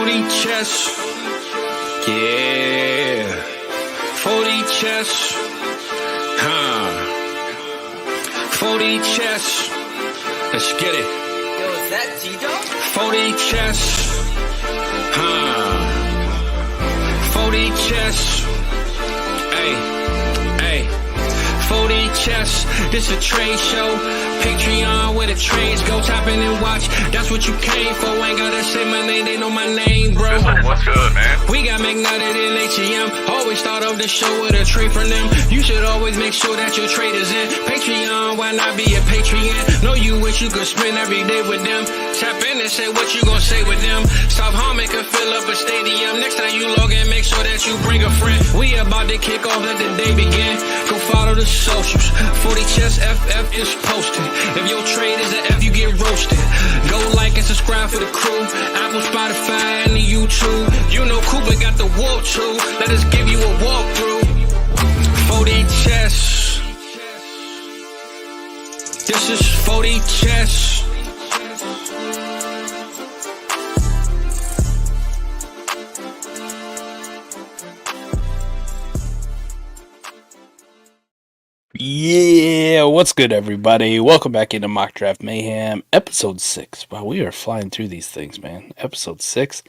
40 chess. Yeah. 40 chess. 40 chess. Let's get it. Yo, is that Tito? 40 chess. 40 chess. Hey. 40 chess. This a trade show. Patreon where the trades go. Tap in and watch. That's what you came for. Ain't gotta say my name. They know my name, bro. What's good, man? We got McNutted in ATM. Always start off the show with a trade from them. You should always make sure that your trade is in. Patreon, why not be a Patreon? Know you wish you could spend every day with them. Tap in and say what you gonna say with them. South Harmon can fill up a stadium. Next time you log in, make sure that you bring a friend. We about to kick off, let the day begin. Go follow the socials. 40 Chess FF is posted. If your trade is an F, you get roasted. Go like and subscribe for the crew. Apple, Spotify, and the YouTube. You know Cooper got the walk too. Let us give you a walkthrough. 40 Chess. This is 40 Chess. Yeah, what's good, everybody? Welcome back into Mock Draft Mayhem, episode 6. Wow, we are flying through these things, man. Episode 6.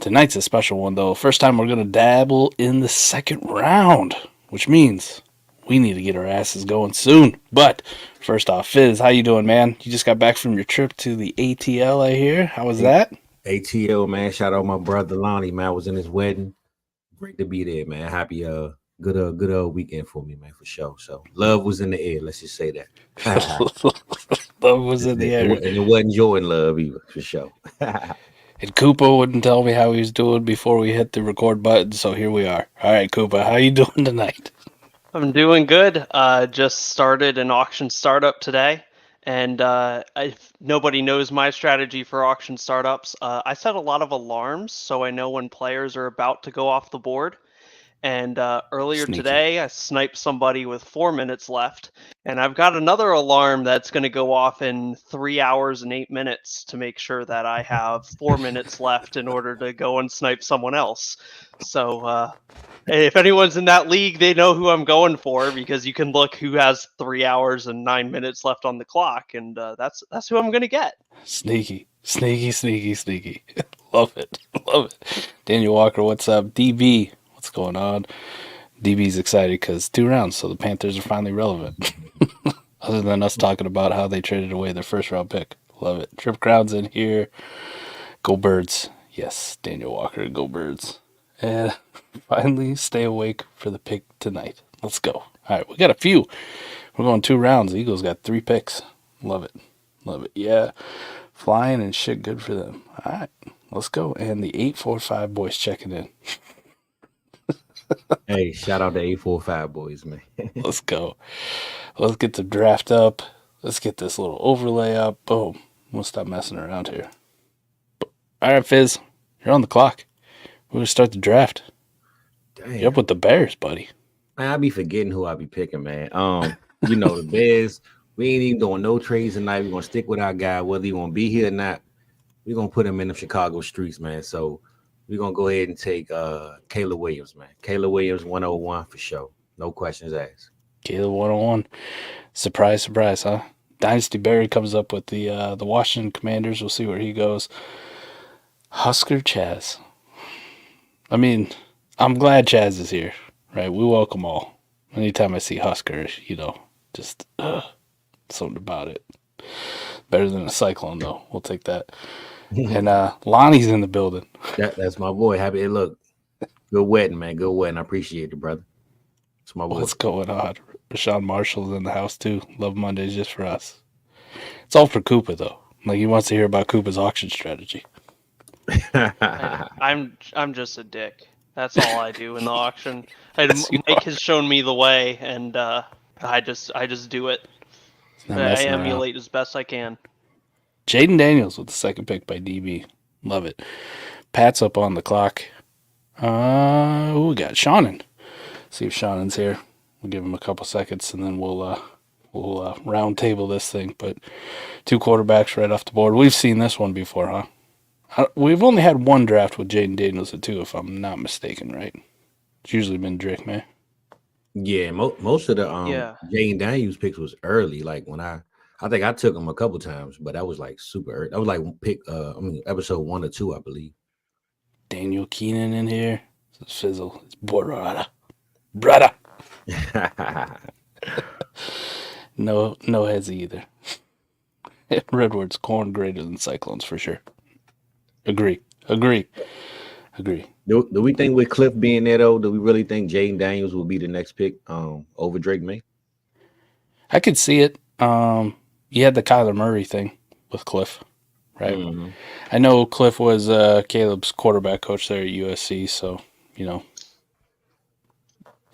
Tonight's a special one, though. First time we're going to dabble in the second round, which means we need to get our asses going soon. But first off, Fizz, how you doing, man? You just got back from your trip to the ATL, I hear. How was that? ATL, man. Shout out my brother Lonnie, man. I was in his wedding. Great to be there, man. Happy good weekend for me, man, for sure. So love was in the air, let's just say that. Love was in the air. And it wasn't Jordan love either, for sure. And Koopa wouldn't tell me how he was doing before we hit the record button, so here we are. All right, Koopa, how you doing tonight? I'm doing good. Just started an auction startup today, and nobody knows my strategy for auction startups. I set a lot of alarms so I know when players are about to go off the board. And earlier today, I sniped somebody with 4 minutes left, and I've got another alarm that's going to go off in 3 hours and 8 minutes to make sure that I have 4 minutes left in order to go and snipe someone else. So if anyone's in that league, they know who I'm going for, because you can look who has 3 hours and 9 minutes left on the clock, and that's who I'm going to get. Sneaky. Love it. Daniel Walker, what's up? DB. What's going on? DB's excited because 2 rounds, so the Panthers are finally relevant. Other than us talking about how they traded away their first round pick. Love it. Trip Crown's in here. Go Birds. Yes, Daniel Walker, go Birds. And finally stay awake for the pick tonight. Let's go. All right, we got a few. We're going 2 rounds. The Eagles got 3 picks. Love it. Yeah. Flying and shit, good for them. All right, let's go. And the 845 boys checking in. Hey, shout out to 845 boys, man. Let's go. Let's get the draft up. Let's get this little overlay up. Boom. We'll stop messing around here. All right, Fizz. You're on the clock. We're going to start the draft. Damn. You're up with the Bears, buddy. Man, I be forgetting who I be picking, man. The Bears, we ain't even doing no trades tonight. We're going to stick with our guy, whether he want to be here or not. We're going to put him in the Chicago streets, man. So we're going to go ahead and take Caleb Williams, man. Caleb Williams, 101 for sure. No questions asked. Caleb 101. Surprise, huh? Dynasty Barry comes up with the Washington Commanders. We'll see where he goes. Husker Chaz. I mean, I'm glad Chaz is here, right? We welcome all. Anytime I see Husker, just something about it. Better than a Cyclone, though. We'll take that. And Lonnie's in the building. That's my boy. Happy. Hey, look, good wedding, man. Good wedding. I appreciate it, brother. It's my boy. What's going on? Rashawn Marshall's in the house too. Love Mondays just for us. It's all for Koopa though. Like he wants to hear about Koopa's auction strategy. I'm just a dick. That's all I do in the auction. Mike has shown me the way, and I just do it. I emulate as best I can. Jaden Daniels with the second pick by DB. Love it. Pat's up on the clock. We got Shannon. See if Shannon's here. We'll give him a couple seconds, and then we'll round table this thing. But 2 quarterbacks right off the board. We've seen this one before, huh? We've only had one draft with Jaden Daniels at 2, if I'm not mistaken, right? It's usually been Drake May. Yeah, most of the Yeah. Jane Daniels picks was early. Like when I think I took him a couple times, but that was like super early. That was like episode 1 or 2, I believe. Daniel Keenan in here. It's Fizzle. It's brother. Brother. No heads either. Redwoods, corn greater than Cyclones for sure. Agree. Do we think with Cliff being there though? Do we really think Jaden Daniels will be the next pick over Drake May? I could see it. You had the Kyler Murray thing with Cliff, right? Mm-hmm. I know Cliff was Caleb's quarterback coach there at USC, so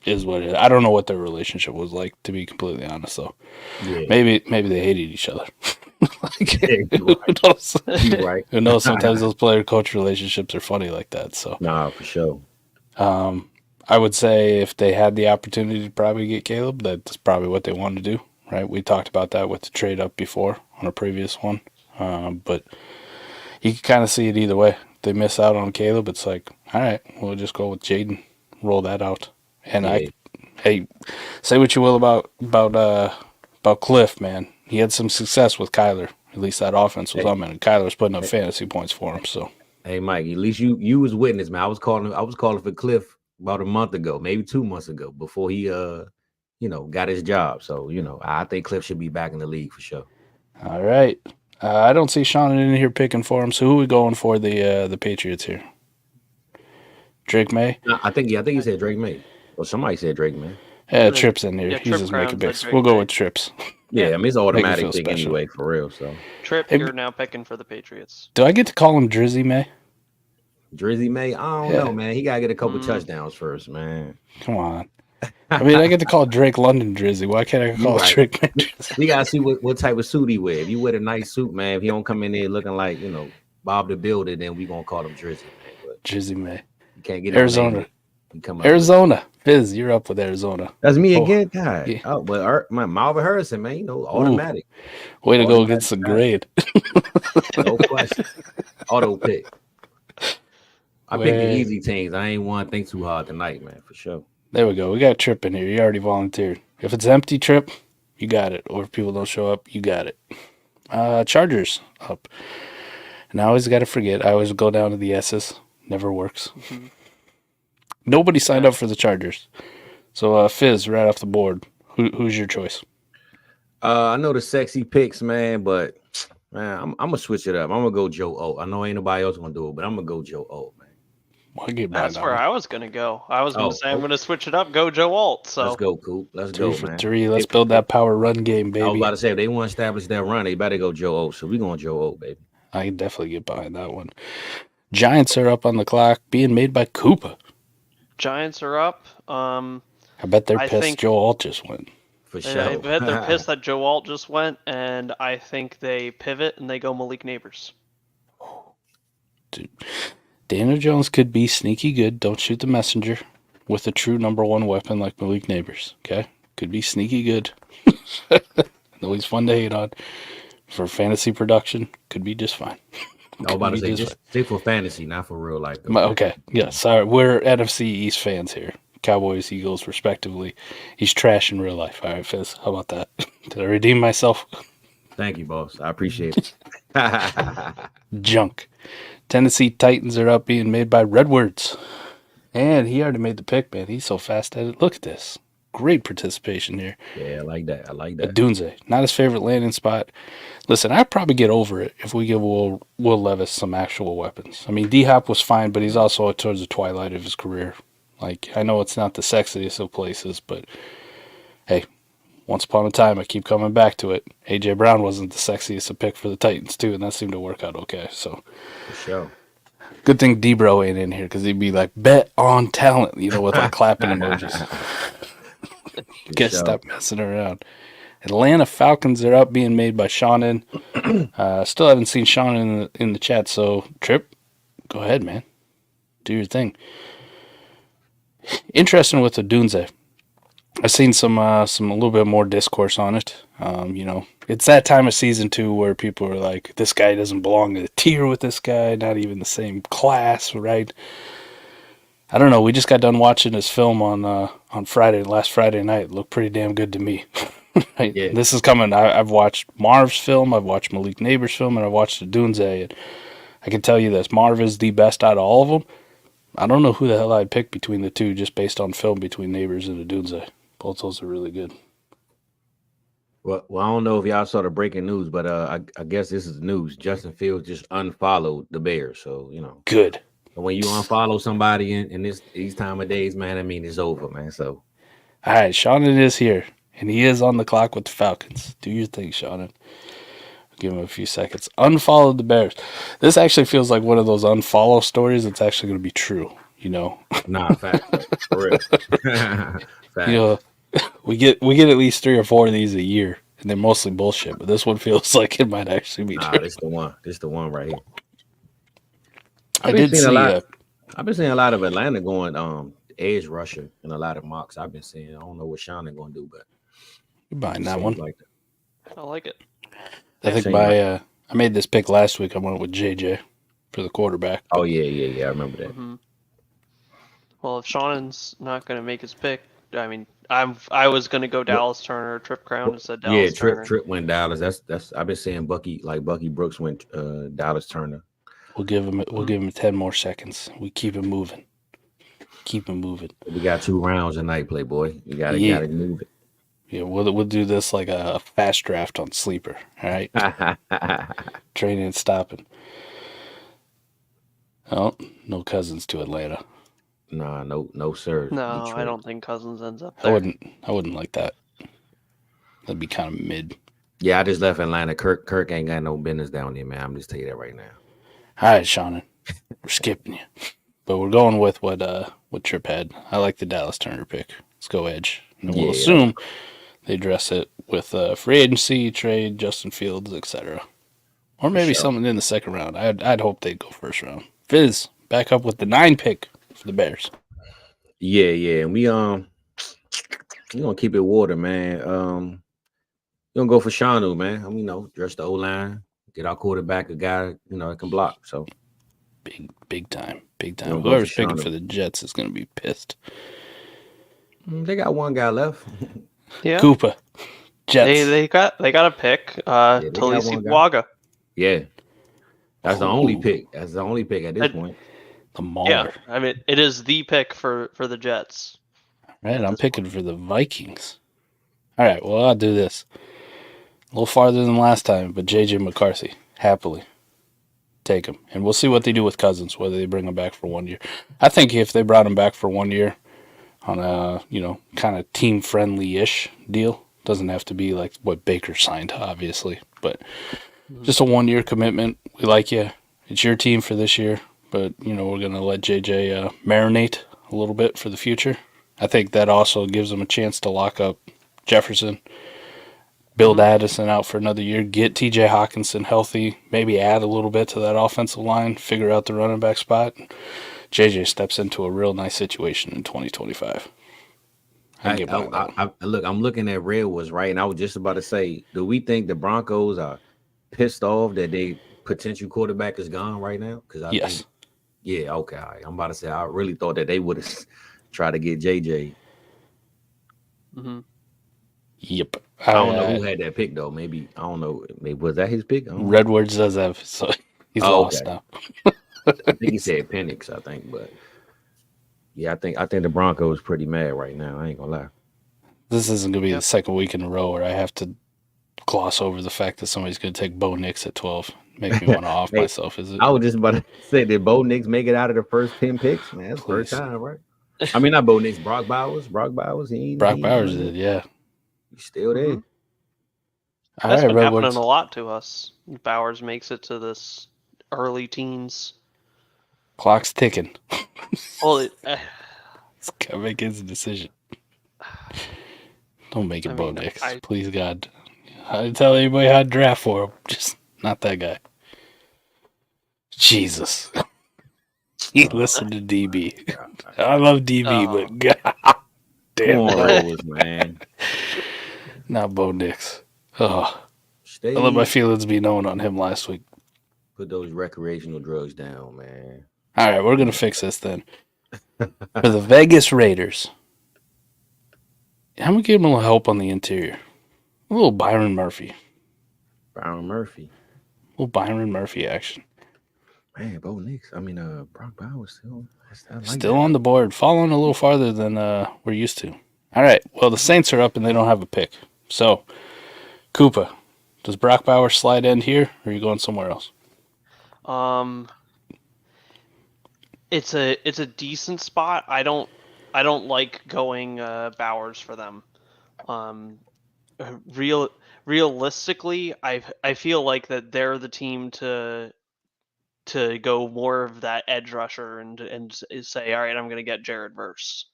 is what it is. I don't know what their relationship was like, to be completely honest. Though, Yeah. maybe they hated each other. Who knows? Right. Who knows? Sometimes those player-coach relationships are funny like that. So, nah, for sure. I would say if they had the opportunity to probably get Caleb, that's probably what they wanted to do, right? We talked about that with the trade up before on a previous one, but you can kind of see it either way. If they miss out on Caleb, it's like, all right, we'll just go with Jaden, roll that out, and hey, say what you will about Cliff, man. He had some success with Kyler. At least that offense was humming, and Kyler was putting up fantasy points for him. So, hey, Mike, at least you was witness, man. I was calling for Cliff about a month ago, maybe 2 months ago, before he got his job. So I think Cliff should be back in the league for sure. All right. I don't see Sean in here picking for him. So who are we going for the Patriots here? Drake May? I think he said Drake May. Or somebody said Drake May. Yeah, Tripp's in here. Yeah, He's Trip just making Brown's picks. like We'll Drake go May. with Trips. Yeah, I mean it's automatic pick special. anyway, for real. So Trip, you're now picking for the Patriots. Do I get to call him Drizzy May? Drizzy May, I don't know, man. He gotta get a couple touchdowns first, man. Come on. I mean, I get to call Drake London Drizzy. Why can't I call Drake May Drizzy? We gotta see what type of suit he wear. If you wear a nice suit, man, if he don't come in there looking like Bob the Builder, then we gonna call him Drizzy, man. But Drizzy May. you can't get Arizona. Arizona. Fizz, you're up with Arizona. That's me again, God. Yeah. Oh, but my Marvin Harrison, man, automatic. Way to go against the grade. No question. Auto pick. I picked the easy teams. I ain't want to think too hard tonight, man, for sure. There we go. We got Trip in here. You already volunteered. If it's empty, Trip, you got it. Or if people don't show up, you got it. Chargers up. And I always got to forget. I always go down to the S's. Never works. Mm-hmm. Nobody signed up for the Chargers. So, Fizz, right off the board. Who's your choice? I know the sexy picks, man, but man, I'm gonna switch it up. I'm gonna go Joe O. I know ain't nobody else gonna do it, but I'm gonna go Joe O, man. That's where I was gonna go. I was gonna say I'm gonna switch it up, go Joe Alt. So let's go, Coop. Let's 3 go, for man. 3. Let's build that power run game, baby. I was about to say if they want to establish that run, they better go Joe O. So we going Joe O, baby. I can definitely get behind that one. Giants are up on the clock, being made by Koopa. Giants are up. I bet they're pissed Joe Alt just went. For sure. I bet they're pissed that Joe Alt just went, and I think they pivot and they go Malik Neighbors. Dude, Daniel Jones could be sneaky good. Don't shoot the messenger with a true number 1 weapon like Malik Neighbors. Okay, could be sneaky good. Though he's fun to hate on for fantasy production, could be just fine. I was about to say just stick for fantasy, not for real life. Okay, yeah. Sorry, we're NFC East fans here. Cowboys, Eagles, respectively. He's trash in real life. All right, Fizz, how about that? Did I redeem myself? Thank you, boss. I appreciate it. Junk. Tennessee Titans are up being made by Redwoods. And he already made the pick, man. He's so fast at it. Look at this. Great participation here. Yeah, I like that. Dunze, not his favorite landing spot. Listen, I'd probably get over it if we give Will Levis some actual weapons. I mean, D-Hop was fine, but he's also towards the twilight of his career. Like, I know it's not the sexiest of places, but hey, once upon a time, I keep coming back to it. A.J. Brown wasn't the sexiest of pick for the Titans, too, and that seemed to work out okay. So, for sure. Good thing D-Bro ain't in here, because he'd be like, bet on talent, with like clapping emojis. Guess stop messing around. Atlanta Falcons are up being made by Shannon. Still haven't seen Shannon in the chat, so Trip, go ahead, man. Do your thing. Interesting with the Dunze. I've seen some a little bit more discourse on it. It's that time of season too where people are like, this guy doesn't belong in a tier with this guy, not even the same class, right? I don't know. We just got done watching his film on last Friday night. It looked pretty damn good to me. Right? Yeah. This is coming. I've watched Marv's film, I've watched Malik Neighbors' film, and I've watched the Dunze. And I can tell you this: Marv is the best out of all of them. I don't know who the hell I'd pick between the two, just based on film between Neighbors and the Dunze. Both those are really good. Well, I don't know if y'all saw the breaking news, but I guess this is news. Justin Fields just unfollowed the Bears, so Good. when you unfollow somebody in these time of days, man, I mean it's over, man. So All right, Shannon is here, and he is on the clock with the Falcons. Do your thing, Shannon. Give him a few seconds. Unfollowed the Bears. This actually feels like one of those unfollow stories that's actually going to be true. nah, fact, for real. Fact. We get at least 3 or 4 of these a year, and they're mostly bullshit. But this one feels like it might actually be Nah, true. this the one. This the one right here. I did see. I've been seeing a lot of Atlanta going edge rusher in a lot of mocks. I've been seeing. I don't know what Shannon gonna do, but You're buying that one. like that. I like it. I think I made this pick last week. I went with JJ for the quarterback. Oh yeah. I remember that. Mm-hmm. Well, if Shannon's not going to make his pick, I mean, I was going to go Dallas Turner, Trip Crown, and said Dallas Turner. Trip went Dallas. That's I've been saying Bucky Brooks went Dallas Turner. We'll give him 10 more seconds. We keep him moving. Keep him moving. We got 2 rounds tonight, Playboy. You gotta move it. Yeah, we'll do this like a fast draft on Sleeper. All right, training and stopping. Oh, no Cousins to Atlanta. Nah, no, sir. No, Detroit. I don't think Cousins ends up there. I wouldn't like that. That'd be kind of mid. Yeah, I just left Atlanta. Kirk ain't got no business down there, man. I'm just tell you that right now. All right, Shannon, we're skipping you, but we're going with what Trip had. I like the Dallas Turner pick. Let's go edge, and we'll assume they address it with free agency, trade, Justin Fields, etc. Or maybe something in the second round. I'd hope they'd go first round. Fizz back up with the 9 pick for the Bears. Yeah, and we gonna keep it water, man. We gonna go for Shanu, man. Dress the O-line, get our quarterback a guy, that can block. So big time. Whoever's picking for the Jets is gonna be pissed. They got one guy left. Yeah, Koopa. Jets. They got a pick. Talisi Waga. Yeah, that's the only pick. That's the only pick at this point. The Mauler. Yeah, I mean it is the pick for the Jets. Right, I'm picking for the Vikings. All right, well I'll do this. A little farther than last time, but JJ McCarthy, happily take him, and we'll see what they do with Cousins. Whether they bring him back for 1 year. I think if they brought him back for 1 year on a kind of team friendly-ish deal, doesn't have to be like what Baker signed, obviously, but just a 1 year commitment. We like you. It's your team for this year, but we're gonna let JJ marinate a little bit for the future. I think that also gives them a chance to lock up Jefferson, build Addison out for another year, get TJ Hawkinson healthy, maybe add a little bit to that offensive line, figure out the running back spot. JJ steps into a real nice situation in 2025. Look, I'm looking at Redwoods, right? And I was just about to say, do we think the Broncos are pissed off that their potential quarterback is gone right now? Because yes. Yeah, okay. All right. I'm about to say, I really thought that they would have tried to get JJ. Mm-hmm. Yep. I don't know who had that pick, though. Maybe, I don't know. Maybe was that his pick? Redwoods does have, so he's lost now. I think he said Penix, I think, but yeah, I think the Broncos pretty mad right now. I ain't gonna lie. This isn't gonna be the second week in a row where I have to gloss over the fact that somebody's gonna take Bo Nix at 12. Make me want to off myself, is it? I was just about to say, did Bo Nix make it out of the first 10 picks? Man, that's the first time, right? I mean, not Bo Nix, Brock Bowers. Brock Bowers did, yeah. He's still there. Mm-hmm. That's been happening a lot to us. Bowers makes it to this early teens. Clock's ticking. Well, He's gotta make his decision. Don't make it Bo Nix, please God. I tell anybody how to draft for him, just not that guy. Jesus. He listened to DB. I love DB, but God. Damn right. Cornrows, man. Not Bo Nix. Oh, Stay. I let my feelings be known on him last week. Put those recreational drugs down, man. All right, we're going to fix this then. For the Vegas Raiders, I'm going to give him a little help on the interior. A little Byron Murphy. Byron Murphy. A little Byron Murphy action. Man, Bo Nix. Brock Bowers still. Still on the board. Falling a little farther than we're used to. All right, well, the Saints are up and they don't have a pick. So, Koopa, does Brock Bowers slide in here or are you going somewhere else? It's a decent spot. I don't like going Bowers for them. Realistically, I feel like that they're the team to go more of that edge rusher and say, all right, I'm going to get Jared Verse.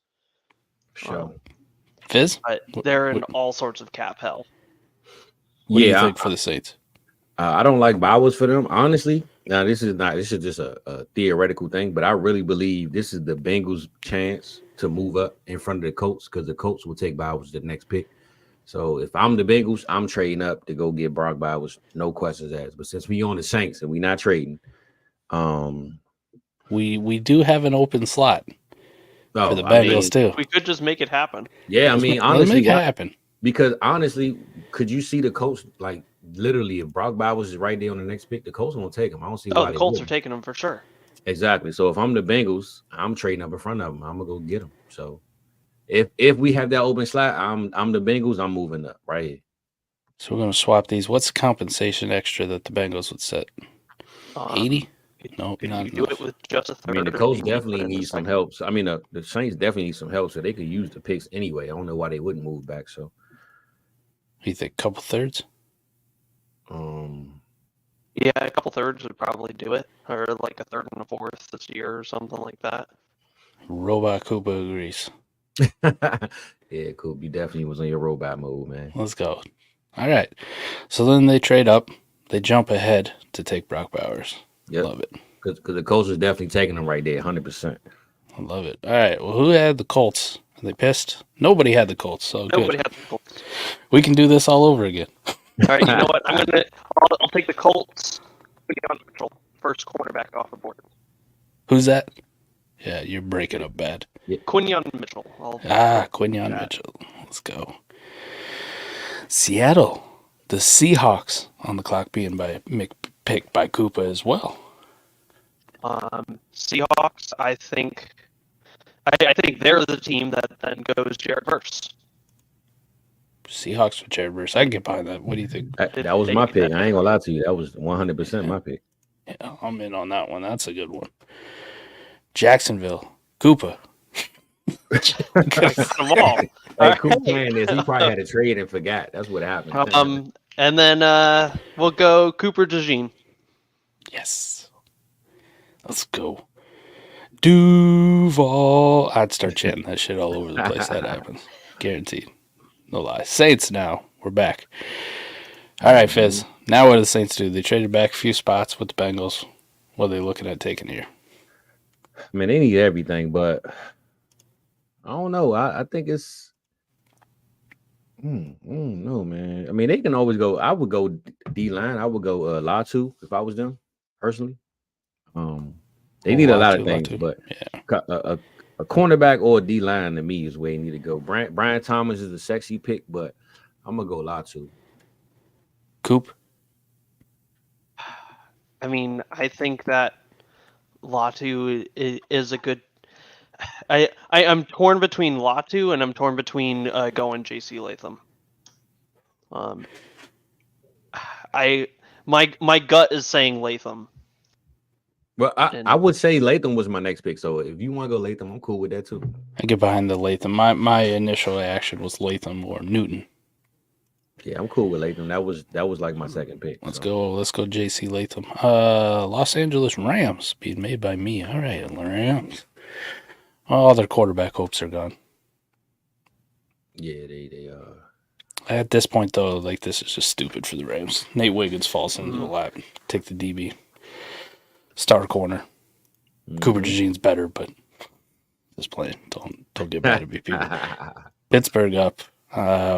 Sure. Fizz? But they're in all sorts of cap hell. What do you think for the Saints? I don't like Bowers for them, honestly. Now, this is just a theoretical thing, but I really believe this is the Bengals' chance to move up in front of the Colts because the Colts will take Bowers the next pick. So if I'm the Bengals, I'm trading up to go get Brock Bowers, no questions asked. But since we on the Saints and we not trading, we do have an open slot for the Bengals too. We could just make it happen. Yeah, honestly, make it happen. Because honestly, could you see the Colts like literally if Brock Bowers is right there on the next pick, the Colts won't take him. I don't see why the Colts are taking him for sure. Exactly. So if I'm the Bengals, I'm trading up in front of them. I'm gonna go get him. So if we have that open slot, I'm the Bengals. I'm moving up right here. So we're gonna swap these. What's the compensation extra that the Bengals would set? 80? No, not do it with just a third. The Colts definitely need some help. So, the Saints definitely need some help, so they could use the picks anyway. I don't know why they wouldn't move back. So, you think couple thirds? Yeah, a couple thirds would probably do it, or like a third and a fourth this year, or something like that. Robot Koopa agrees. Yeah, Coop, you definitely was on your robot mode, man. Let's go. All right. So then they trade up. They jump ahead to take Brock Bowers. Yep. Love it. Because the Colts was definitely taking them right there, 100%. I love it. All right. Well, who had the Colts? Are they pissed? Nobody had the Colts. So Nobody good. had the Colts. We can do this all over again. All right. You know what? I'll take the Colts. Mitchell, first cornerback off the board. Who's that? Yeah, you're breaking up bad. Quinyon Mitchell. Quinyon Mitchell. Let's go. Seattle. The Seahawks on the clock being picked by Koopa as well. Seahawks, I think they're the team that then goes Jared Verse. Seahawks with Jared Verse. I can get behind that. What do you think? That was my pick. I ain't gonna lie to you. That was 100% my pick. Yeah, I'm in on that one. That's a good one. Jacksonville. Koopa. Them all. Hey, cool plan is he probably had a trade and forgot. That's what happened. And then we'll go Cooper DeJean. Yes. Let's go. Duval. I'd start chanting that shit all over the place. That happens. Guaranteed. No lie. Saints now. We're back. All right, Fizz. Now what do the Saints do? They traded back a few spots with the Bengals. What are they looking at taking here? They need everything, but I don't know. I think it's no, man. They can always go. I would go D-line. I would go Latu if I was them, personally. They need a lot of things, but a cornerback or a D-line to me is where you need to go. Brian Thomas is the sexy pick, but I'm going to go Latu. Coop? I think that Latu is a good... I'm torn between Latu and I'm torn between going JC Latham. My gut is saying Latham. Well, I would say Latham was my next pick. So if you want to go Latham, I'm cool with that too. I get behind the Latham. My initial action was Latham or Newton. Yeah, I'm cool with Latham. That was like my second pick. Let's go JC Latham. Los Angeles Rams being made by me. All right, Rams. All their quarterback hopes are gone. Yeah, they At this point though, this is just stupid for the Rams. Nate Wiggins falls into the lap. Take the DB. Star corner. Cooper DeJean's better, but Just playing. Don't get mad at me, people. Pittsburgh up.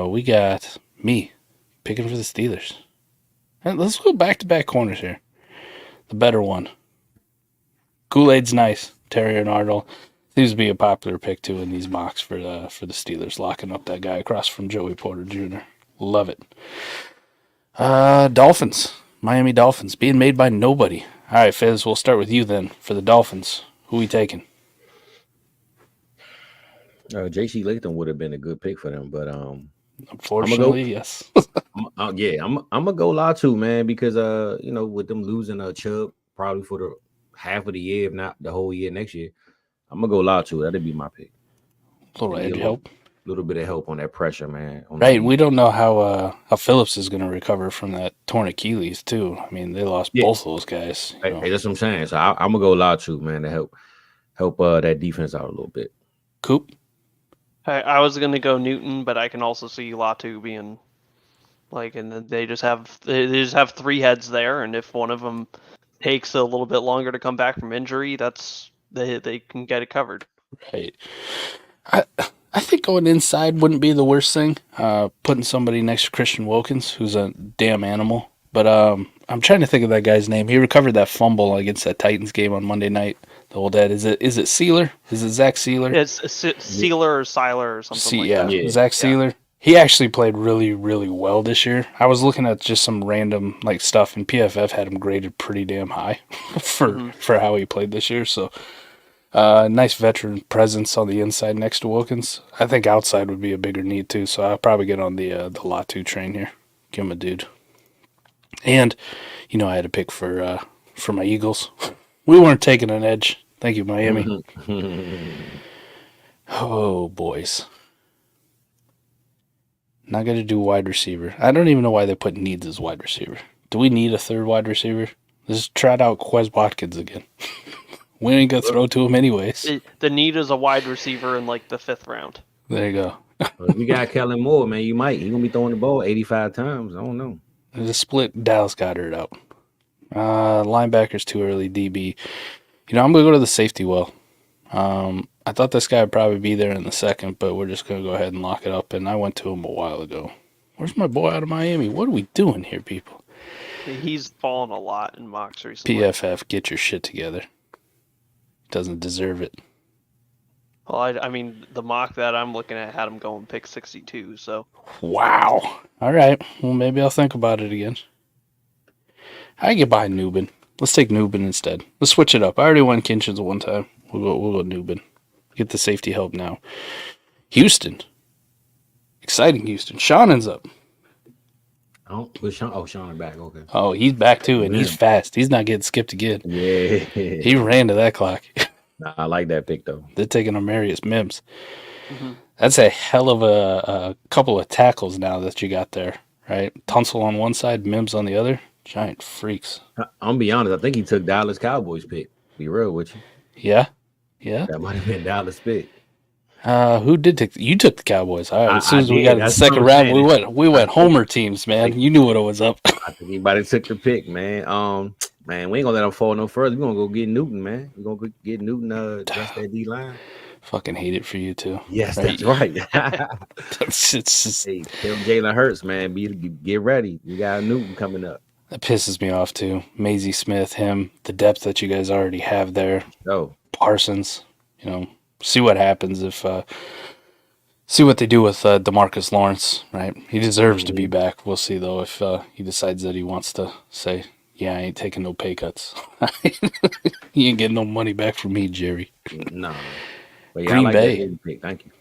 We got me picking for the Steelers. And let's go back-to-back corners here. The better one. Kool-Aid's nice. Terry Arnold seems to be a popular pick too in these mocks for the Steelers, locking up that guy across from Joey Porter Jr. Love it. Dolphins. Miami Dolphins being made by nobody. All right, Fizz, we'll start with you then for the Dolphins. Who we taking? J.C. Latham would have been a good pick for them, but Unfortunately, yes. I'm gonna go Latu, man, because with them losing Chubb probably for the half of the year, if not the whole year next year, I'm gonna go Latu. That'd be my pick. A little edge help. Little bit of help on that pressure, man. Right, we don't know how Phillips is going to recover from that torn Achilles too. I mean, they lost both those guys. Hey, that's what I'm saying. So I'm gonna go Latu, man, to help that defense out a little bit. Coop. I was gonna go Newton, but I can also see Latu being and they just have three heads there, and if one of them takes a little bit longer to come back from injury, they can get it covered. Right. I think going inside wouldn't be the worst thing. Putting somebody next to Christian Wilkins, who's a damn animal. But I'm trying to think of that guy's name. He recovered that fumble against that Titans game on Monday night. The old dad. Is it Sealer? Is it Zach Sealer? It's Sealer or Seiler or something like that. Yeah, Zach Sealer. He actually played really, really well this year. I was looking at just some random stuff, and PFF had him graded pretty damn high for how he played this year. So, nice veteran presence on the inside next to Wilkins. I think outside would be a bigger need too. So I'll probably get on the Latu train here. Give him a dude. And I had a pick for my Eagles. We weren't taking an edge. Thank you, Miami. Oh, boys. Not going to do wide receiver. I don't even know why they put needs as wide receiver. Do we need a third wide receiver? Just trot out Quez Watkins again. We ain't going to throw to him anyways. The need is a wide receiver in the 5th round. There you go. We got Kellen Moore, man. He's going to be throwing the ball 85 times. I don't know. There's a split Dallas Goedert out. Linebacker's too early, DB. I'm going to go to the safety well. I thought this guy would probably be there in the second, but we're just going to go ahead and lock it up. And I went to him a while ago. Where's my boy out of Miami? What are we doing here, people? He's fallen a lot in mocks recently. PFF, get your shit together. Doesn't deserve it. Well, I mean, the mock that I'm looking at had him going pick 62, so. Wow. All right. Well, maybe I'll think about it again. I get behind Nubin. Let's take Nubin instead. Let's switch it up. I already won Kinchins one time. We'll go Nubin. Get the safety help now. Houston. Exciting Houston. Shannon's up. Sean back. Okay. Oh, he's back too, and he's fast. He's not getting skipped again. Yeah. He ran to that clock. I like that pick, though. They're taking Amarius Mims. Mm-hmm. That's a hell of a couple of tackles now that you got there, right? Tunsil on one side, Mims on the other. Giant freaks. I'm going to be honest. I think he took Dallas Cowboys pick. Be real with you. Yeah. That might have been Dallas pick. Who did take? You took the Cowboys. All right. As soon as we got to the second round, we went Homer teams, man. You knew what it was up. I think anybody took the pick, man. Man, we ain't gonna let him fall no further. We're gonna go get Newton, man. We're gonna get Newton just that D line. Fucking hate it for you too. Yes, that's right. It's just hey, tell Jalen Hurts, man. Get ready. You got Newton coming up. That pisses me off too. Maisie Smith, him, the depth that you guys already have there. Oh, Parsons, see what happens if see what they do with DeMarcus Lawrence, right? He deserves to be back. We'll see though if he decides that he wants to say, yeah, I ain't taking no pay cuts. You ain't getting no money back from me, Jerry. No. But yeah, Green I like Bay. that pick. Thank you.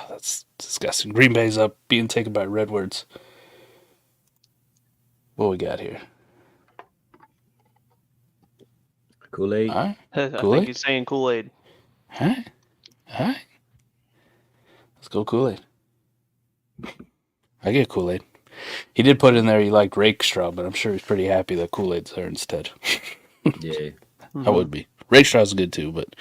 That's disgusting. Green Bay's up, being taken by Redwoods. What we got here? Kool-Aid. All right. I think he's saying Kool-Aid. All right. Let's go Kool-Aid. I get Kool-Aid. He did put in there he liked Rakestraw, but I'm sure he's pretty happy that Kool-Aid's there instead. Yeah. I would be. Rakestraw's good too, but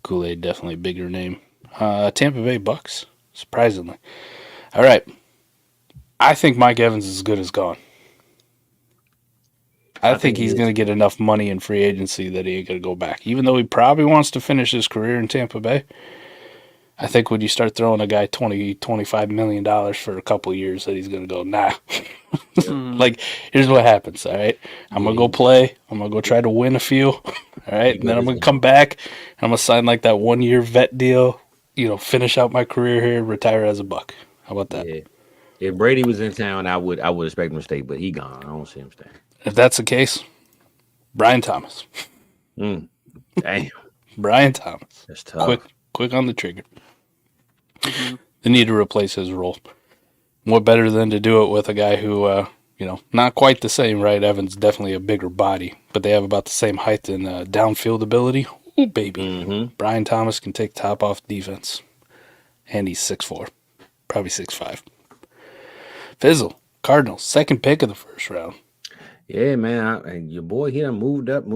Kool-Aid definitely a bigger name. Tampa Bay Bucks, surprisingly. All right. I think Mike Evans is as good as gone. I think he's going to get enough money in free agency that he ain't going to go back. Even though he probably wants to finish his career in Tampa Bay, I think when you start throwing a guy $25 million for a couple of years, that he's going to go, nah. Like, here's what happens, all right? I'm going to go play. I'm going to go try to win a few, all right? And then I'm going to come back, and I'm going to sign like that 1-year vet deal, finish out my career here, retire as a Buck. How about that? Yeah. If Brady was in town, I would expect him to stay, but he gone. I don't see him staying. If that's the case, Brian Thomas. Damn. Brian Thomas. That's tough. Quick on the trigger. They need to replace his role. What better than to do it with a guy who, not quite the same, right? Evans definitely a bigger body, but they have about the same height and downfield ability. Ooh, baby. Brian Thomas can take top off defense. And he's 6'4", probably 6'5". Fizzle, Cardinals, second pick of the first round. Yeah, man. And your boy here moved up. I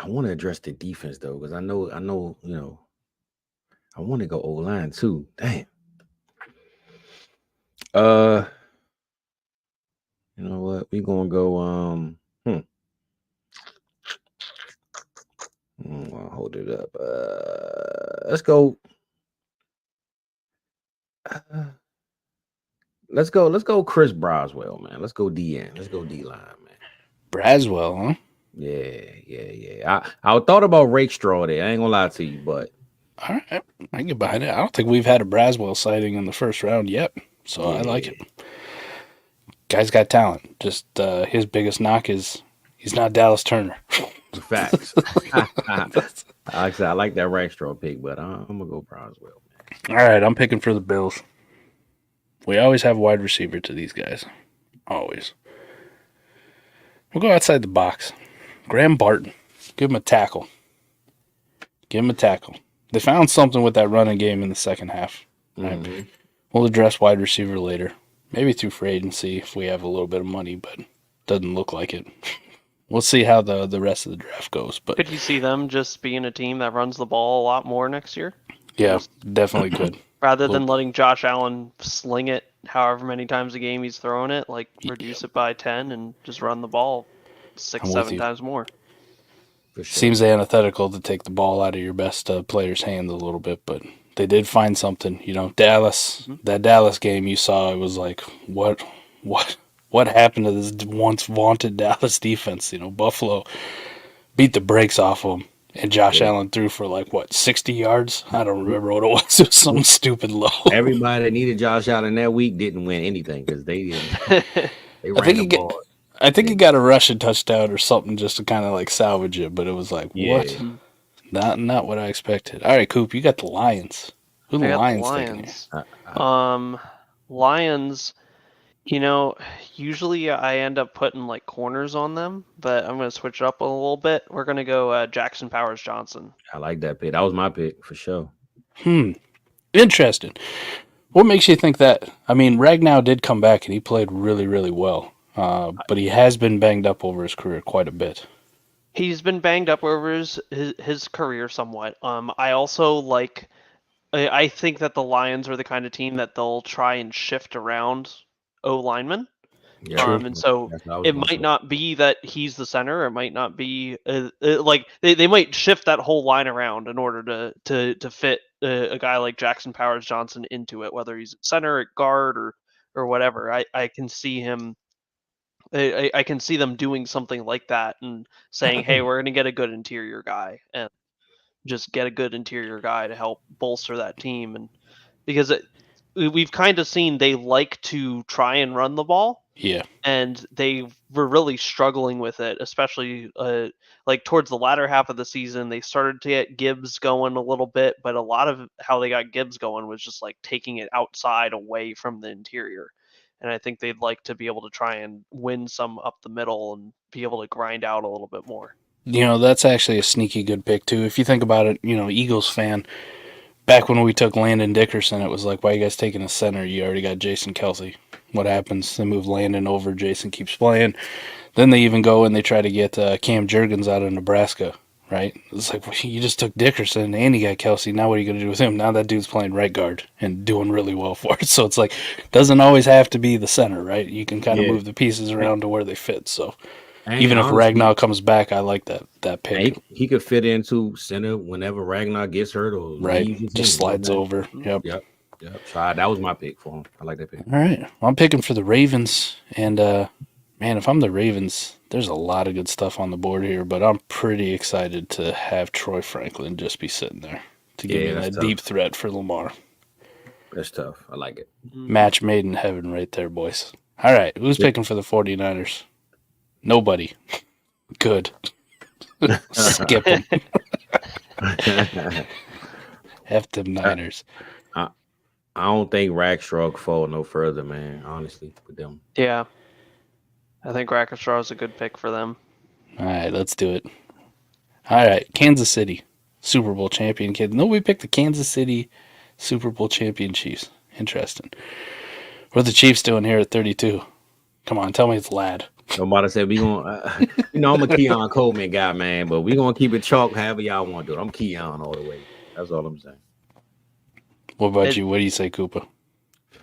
want to address the defense though, because I know, I want to go O-line too. Damn. You know what? We gonna go. I'll hold it up. Let's go. Let's go. Chris Braswell, man. Let's go DN. Let's go D line, man. Braswell, huh? Yeah. I thought about Rakestraw there. I ain't gonna lie to you, but all right, I can get behind it. I don't think we've had a Braswell sighting in the first round yet, so I like it. Guy's got talent. Just his biggest knock is he's not Dallas Turner. Facts. I like that Rakestraw pick, but I'm gonna go Braswell, man. All right, I'm picking for the Bills. We always have wide receiver to these guys. Always. We'll go outside the box. Graham Barton. Give him a tackle. They found something with that running game in the second half. Right? We'll address wide receiver later. Maybe through free agency if we have a little bit of money, but doesn't look like it. We'll see how the rest of the draft goes. But could you see them just being a team that runs the ball a lot more next year? Yeah, definitely could. Rather than letting Josh Allen sling it however many times a game he's throwing it, like reduce it by 10 and just run the ball 6-7 times more. For sure. Seems antithetical to take the ball out of your best player's hands a little bit, but they did find something. Dallas, that Dallas game you saw, it was like, what happened to this once vaunted Dallas defense? Buffalo beat the brakes off them. And Josh Allen threw for 60 yards? I don't remember what it was. It was something stupid low. Everybody that needed Josh Allen that week didn't win anything because they didn't. They ran the ball. I think he got a rushing touchdown or something just to kind of salvage it, but it was what? Not what I expected. All right, Coop, you got the Lions. Who the Lions thinking? Lions. Usually I end up putting corners on them, but I'm going to switch it up a little bit. We're going to go Jackson Powers Johnson. I like that pick. That was my pick for sure. Interesting. What makes you think that? I mean, Ragnow did come back and he played really, really well, but he has been banged up over his career quite a bit. He's been banged up over his career somewhat. I also I think that the Lions are the kind of team that they'll try and shift around O-lineman. And so it might not be that he's the center. It might not be they might shift that whole line around in order to fit a guy like Jackson Powers Johnson into it, whether he's at center, at guard, or whatever. I can see him. I can see them doing something like that and saying, "Hey, we're going to get a good interior guy and just get a good interior guy to help bolster that team." And because we've kind of seen they like to try and run the ball. Yeah. And they were really struggling with it, especially towards the latter half of the season. They started to get Gibbs going a little bit, but a lot of how they got Gibbs going was just taking it outside away from the interior. And I think they'd like to be able to try and win some up the middle and be able to grind out a little bit more. That's actually a sneaky good pick, too. If you think about it, Eagles fan, back when we took Landon Dickerson, it was why are you guys taking a center? You already got Jason Kelsey. What happens? They move Landon over. Jason keeps playing. Then they even go and they try to get Cam Jurgens out of Nebraska, right? It's like, well, you just took Dickerson and you got Kelsey. Now what are you going to do with him? Now that dude's playing right guard and doing really well for it. So it's like, doesn't always have to be the center, right? You can kind of Yeah. move the pieces around to where they fit. So And even if honestly, Ragnar comes back, I like that pick. he could fit into center whenever Ragnar gets hurt or Right. leaves. the Just team. slides over. Yep. Yep. So that was my pick for him. I like that pick. All right. Well, I'm picking for the Ravens. And, man, if I'm the Ravens, there's a lot of good stuff on the board here, but I'm pretty excited to have Troy Franklin just be sitting there to give me that deep threat for Lamar. That's tough. I like it. Match made in heaven right there, boys. All right. Who's picking for the 49ers? Nobody. Good. Skip them. F them Niners. I don't think Rackstraw could fall no further, man. Honestly, with them. Yeah. I think Rackstraw is a good pick for them. All right, let's do it. All right, Kansas City, Super Bowl champion kids. Nobody picked the Kansas City Super Bowl champion Chiefs. Interesting. What are the Chiefs doing here at 32? Come on, tell me it's Ladd. Somebody said we gonna, I'm a Keon Coleman guy, man, but we gonna keep it chalk however y'all want to do it. I'm Keon all the way. That's all I'm saying. What about you? What do you say, Koopa?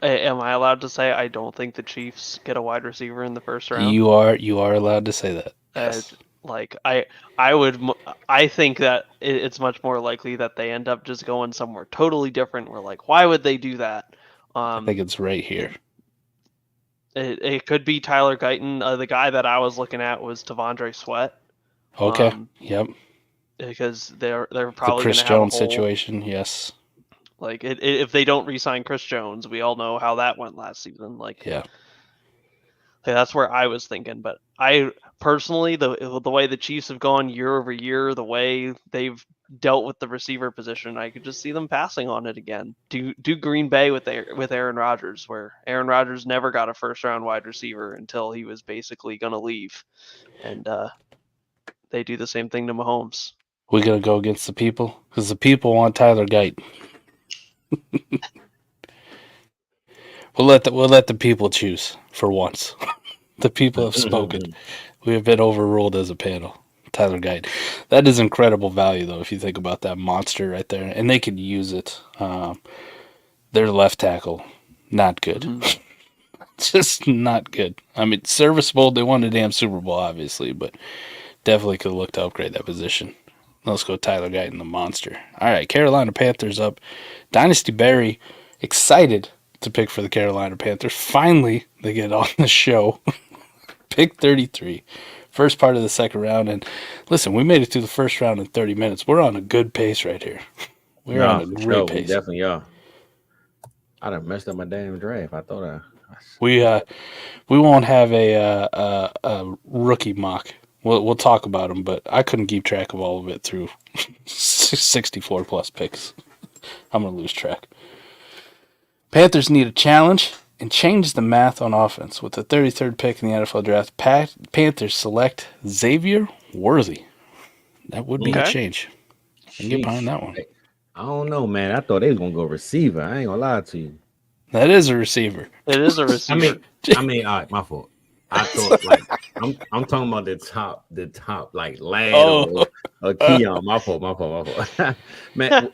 Am I allowed to say I don't think the Chiefs get a wide receiver in the first round? You are allowed to say that. Yes. I think that it's much more likely that they end up just going somewhere totally different. We're like, why would they do that? I think it's right here. It could be Tyler Guyton. The guy that I was looking at was Tavondre Sweat. Okay. Yep. Because they're probably the Chris gonna have Jones situation. Yes. Like if they don't re-sign Chris Jones, we all know how that went last season. Yeah. That's where I was thinking. But I personally, the way the Chiefs have gone year over year, the way they've dealt with the receiver position, I could just see them passing on it again. Do Green Bay with Aaron Rodgers, where Aaron Rodgers never got a first round wide receiver until he was basically going to leave, and they do the same thing to Mahomes. We gonna go against the people because the people want Tyler Guyton. We'll let the people choose for once. The people have spoken. We have been overruled as a panel. Tyler Guyton. That is incredible value, though, if you think about that monster right there. And they could use it. Their left tackle, not good. Mm-hmm. Just not good. I mean, serviceable. They won a damn Super Bowl, obviously, but definitely could look to upgrade that position. Let's go Tyler Guyton, the monster. All right, Carolina Panthers up. Dynasty Barry, excited to pick for the Carolina Panthers. Finally, they get on the show. Pick 33. First part of the second round. And listen, we made it through the first round in 30 minutes. We're on a good pace right here. We're on a great pace. We definitely are. I done messed up my damn draft. I thought we won't have a rookie mock. We'll talk about them, but I couldn't keep track of all of it through 64 plus picks. I'm gonna lose track. Panthers need a challenge and change the math on offense. With the 33rd pick in the NFL draft, Panthers select Xavier Worthy. That would be a change. I can get behind that one. I don't know, man. I thought they was gonna go receiver. I ain't gonna lie to you. That is a receiver. It is a receiver. I mean, all right, my fault. I thought I'm talking about the top like Ladd or Keon. My fault. Man,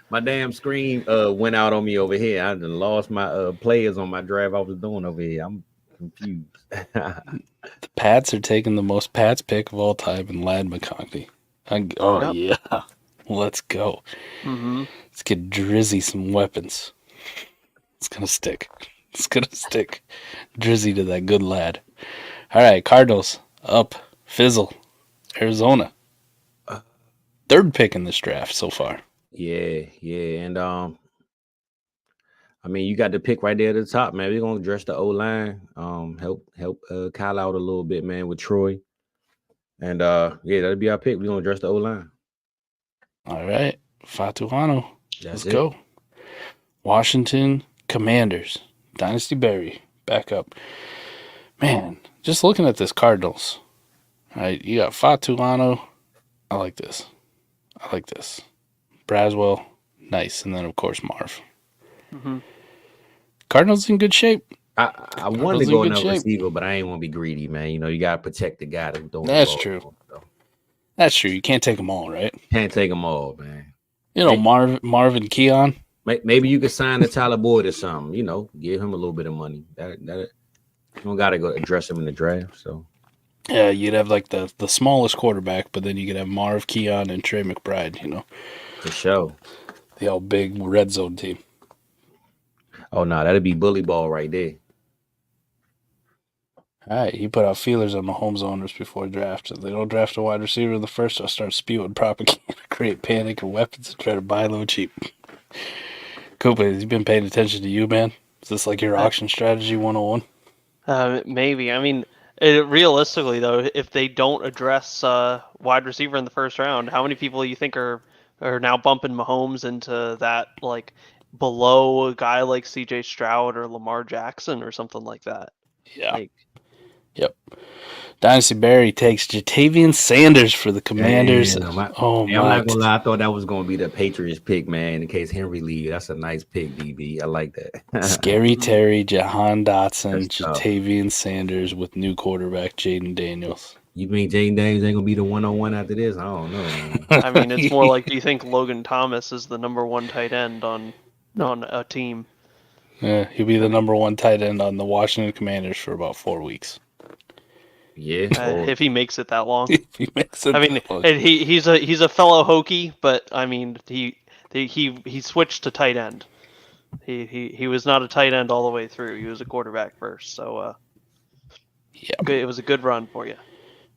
my damn screen went out on me over here. I done lost my players on my drive I was doing over here. I'm confused. The Pats are taking the most Pats pick of all time in Ladd McConkey. Yeah. Let's go. Mm-hmm. Let's get Drizzy some weapons. It's going to stick. Drizzy to that good lad. All right, Cardinals up. Fizzle. Arizona. Third pick in this draft so far. Yeah. And I mean, you got the pick right there at the top, man. We're gonna address the O-line. Help Kyle out a little bit, man, with Troy. And that'll be our pick. We're gonna address the O-line. All right. Fatuano. Let's go. Washington Commanders. Dynasty Barry. Back up. Man, just looking at this Cardinals. All right, you got Fatuano. I like this. Braswell. Nice. And then, of course, Marv. Mm-hmm. Cardinals in good shape. I wanted to go another receiver, but I ain't want to be greedy, man. You know, you got to protect the guy that's doing That's true. That's true. You can't take them all, right? Can't take them all, man. You know, Marvin Keon. Maybe you could sign the Tyler Boyd or something. You know, give him a little bit of money. That you don't got to go address him in the draft. So Yeah, you'd have like the smallest quarterback, but then you could have Marv Keon and Trey McBride. You know, for sure. the all big red zone team. Oh no, that'd be bully ball right there. All right, he put out feelers on Mahomes owners before draft. If they don't draft a wide receiver in the first, I'll start spewing propaganda, create panic and weapons, and try to buy low cheap. Koopa, has he been paying attention to you, man? Is this like your auction strategy 101? Maybe. I mean, realistically though, if they don't address wide receiver in the first round, how many people you think are now bumping Mahomes into that like below a guy like C.J. Stroud or Lamar Jackson or something like that? Yeah. Like, Yep. Dynasty Barry takes Jatavian Sanders for the Commanders. I'm not gonna lie. I thought that was gonna be the Patriots pick, man. In case Henry leaves, that's a nice pick, DB. I like that. Scary Terry, Jahan Dotson, That's tough. Jatavian Sanders with new quarterback Jaden Daniels. You mean Jaden Daniels ain't gonna be the 101 after this? I don't know, man. I mean, it's more like, do you think Logan Thomas is the number one tight end on a team? Yeah, he'll be the number one tight end on the Washington Commanders for about 4 weeks. Yeah, If he makes it that long. If he makes it I mean, that long. and he's a fellow Hokie, but I mean, he switched to tight end. He was not a tight end all the way through. He was a quarterback first. So yeah, it was a good run for you.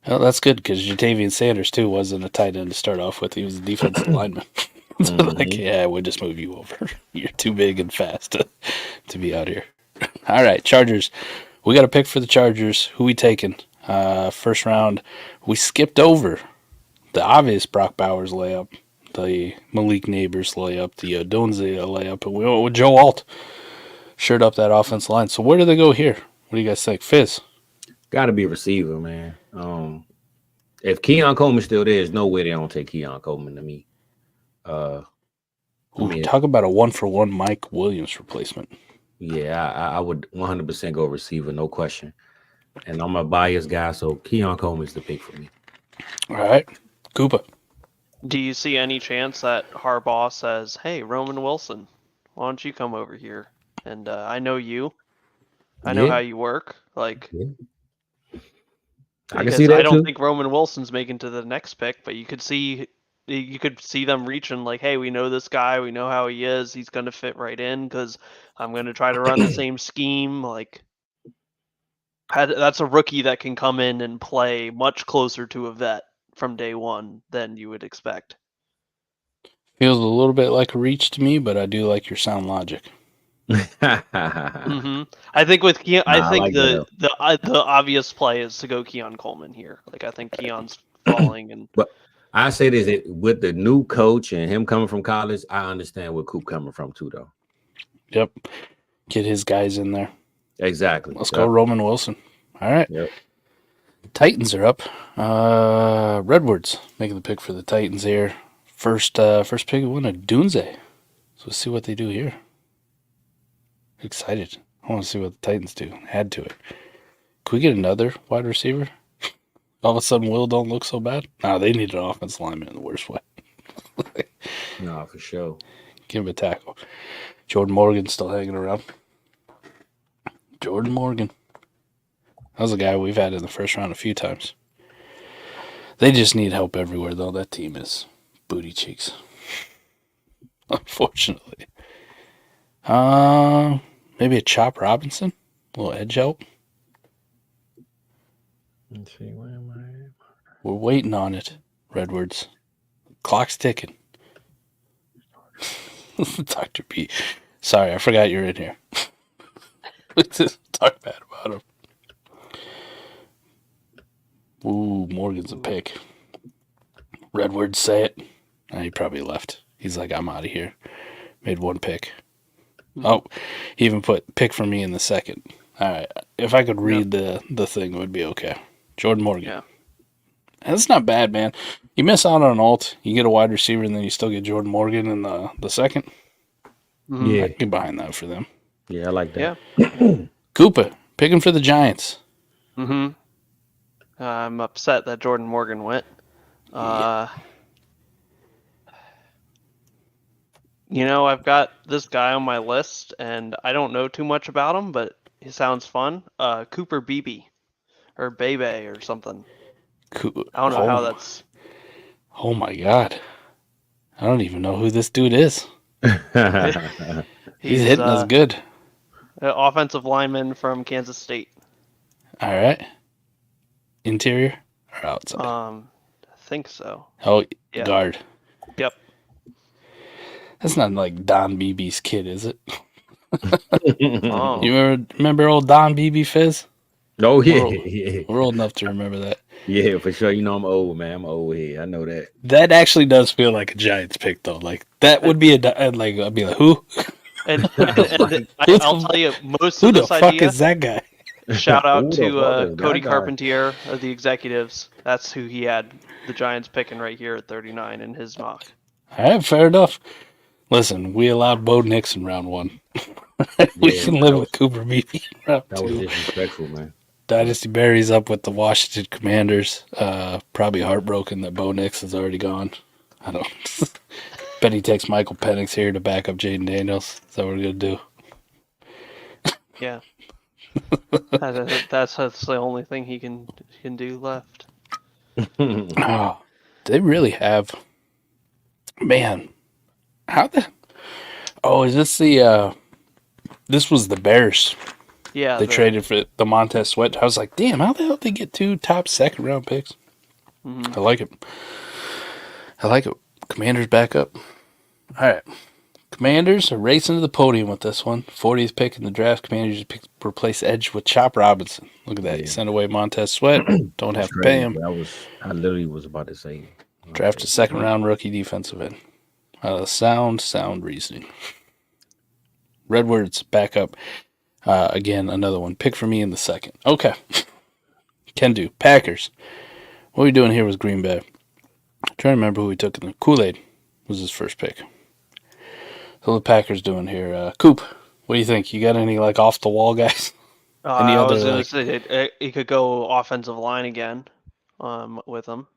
Well, that's good because Jatavian Sanders too wasn't a tight end to start off with. He was a defensive lineman. So like, yeah, we'll just move you over. You're too big and fast to be out here. All right, Chargers. We got a pick for the Chargers. Who we taking? First round, we skipped over the obvious Brock Bowers layup, the Malik Neighbors layup, the Odunze layup, and we went with Joe Alt. Shirt up that offensive line. So where do they go here? What do you guys think? Fizz? got to be a receiver, man. If Keon Coleman's still there, there's no way they don't take Keon Coleman to me. Talk about a 1-for-1 Mike Williams replacement. Yeah, I would 100% go receiver, no question. And I'm a biased guy, so Keon Coleman's the pick for me. All right. Koopa. Do you see any chance that Harbaugh says, "Hey, Roman Wilson, why don't you come over here? And I know you. I know how you work. Like, I can see that I don't too. think Roman Wilson's making to the next pick, but you could see them reaching like, hey, we know this guy, we know how he is, he's gonna fit right in because I'm gonna try to run the same scheme. Like, that's a rookie that can come in and play much closer to a vet from day one than you would expect. Feels a little bit like a reach to me, but I do like your sound logic. I think with Keon, I think like the obvious play is to go Keon Coleman here. Like, I think Keon's falling, and But I say this with the new coach and him coming from college, I understand where Coop coming from too, though. Yep. Get his guys in there. Exactly. Let's go Roman Wilson. All right. Yep. Titans are up. Redwoods making the pick for the Titans here. First pick won a Dunze. So let's see what they do here. Excited. I want to see what the Titans do. Add to it. Could we get another wide receiver? All of a sudden, Will don't look so bad? No, they need an offensive lineman in the worst way. No, for sure. Give him a tackle. Jordan Morgan's still hanging around. Jordan Morgan. That was a guy we've had in the first round a few times. They just need help everywhere, though. That team is booty cheeks. Unfortunately. Maybe a Chop Robinson? A little edge help? Let's see, where am I? We're waiting on it, Redwoods. Clock's ticking. Dr. P. Sorry, I forgot you're in here. Let's talk bad about him. Ooh, Morgan's a pick. Redwoods say it. He probably left. He's like, I'm out of here. Made one pick. Oh, he even put pick for me in the second. All right. If I could read the thing, it would be okay. Jordan Morgan. yeah. That's not bad, man. You miss out on an alt, you get a wide receiver, and then you still get Jordan Morgan in the second. Yeah. I can get behind that for them. Yeah, I like that. Yeah. Koopa, picking for the Giants. I'm upset that Jordan Morgan went. I've got this guy on my list, and I don't know too much about him, but he sounds fun. Cooper Beebe, or Bebe, or something. I don't know how that's. Oh my god. I don't even know who this dude is. He's hitting us good. An offensive lineman from Kansas State. All right. Interior or outside? I think so. Oh, Yeah. guard. Yep. That's not like Don Beebe's kid, is it? Oh. You remember old Don Beebe, Fizz? Oh, yeah. We're old enough to remember that. Yeah, for sure. You know I'm old, man. I'm old here. I know that. That actually does feel like a Giants pick, though. Like, that would be I'd be like, who? And I'll tell you, most Who of the this fuck idea, is that guy? shout out Who the fuck to is Cody that guy? Carpentier of the Executives. That's who he had the Giants picking right here at 39 in his mock. All right, fair enough. Listen, we allowed Bo Nix in round 1. We Yeah, can live with Cooper Beebe in round That was 2. disrespectful, man. Dynasty Barry's up with the Washington Commanders. Probably heartbroken that Bo Nix is already gone. I don't. Bet he takes Michael Penix here to back up Jaden Daniels. Is that what we're gonna do? Yeah. That's the only thing he can do left. Oh, they really have. Man, how the? Oh, is this the? This was the Bears. Yeah. They traded for the Montez Sweat. I was like, damn, how the hell did they get 2 top second round picks? Mm-hmm. I like it. I like it. Commanders back up. All right. Commanders are racing to the podium with this one. 40th pick in the draft. Commanders just replace Edge with Chop Robinson. Look at that. Yeah. He sent away Montez Sweat. Don't have to pay him. I literally was about to say. Draft a second round rookie defensive end. Sound reasoning. Redwoods back up. Again, another one. Pick for me in the second. Okay. Can do. Packers. What are we doing here with Green Bay? I'm trying to remember who we took in the Kool-Aid was his first pick. So the Packers doing here. Coop, what do you think? You got any like off the wall guys? I was going to say he could go offensive line again with him.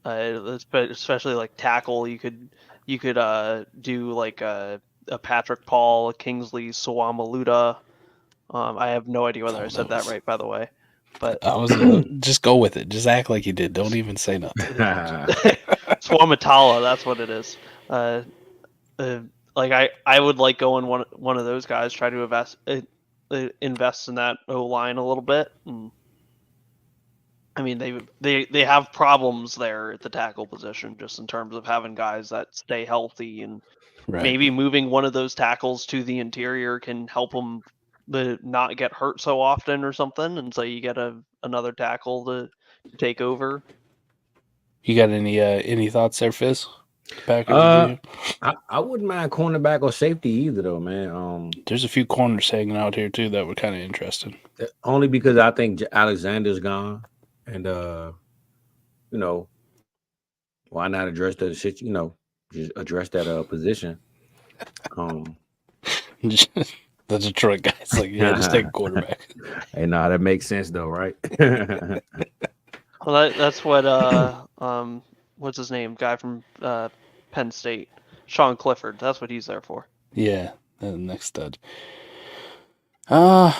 Especially like tackle, you could do like a Patrick Paul, a Kingsley Suamaluda. I have no idea whether I said that right, by the way. But I was just go with it. Just act like you did. Don't even say nothing. Swamatala, that's what it is. Like I would like going one of those guys, try to invest in that O line a little bit. And, I mean, they have problems there at the tackle position, just in terms of having guys that stay healthy, and maybe moving one of those tackles to the interior can help them not get hurt so often or something, and so you get another tackle to take over. You got any thoughts there, Fizz? I wouldn't mind cornerback or safety either, though, man. There's a few corners hanging out here too that were kind of interesting. Only because I think Alexander's gone, and why not address that shit? Just address that position. The Detroit guys like, yeah, just take a quarterback. Hey, that makes sense though, right? Well, that's what what's his name? Guy from Penn State, Sean Clifford. That's what he's there for. Yeah, the next stud. Do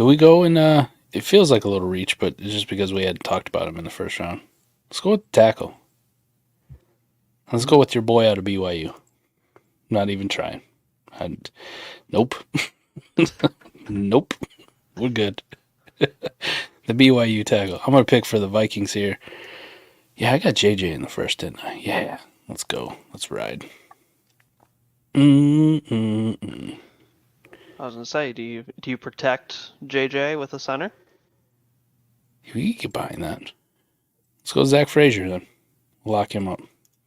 we go in? It feels like a little reach, but it's just because we hadn't talked about him in the first round. Let's go with the tackle. Let's go with your boy out of BYU. Not even trying. Nope. Nope. We're good. The BYU tackle. I'm going to pick for the Vikings here. Yeah, I got JJ in the first, didn't I? Yeah. Let's go. Let's ride. I was going to say, do you protect JJ with a center? You get behind that. Let's go Zach Frazier then. Lock him up.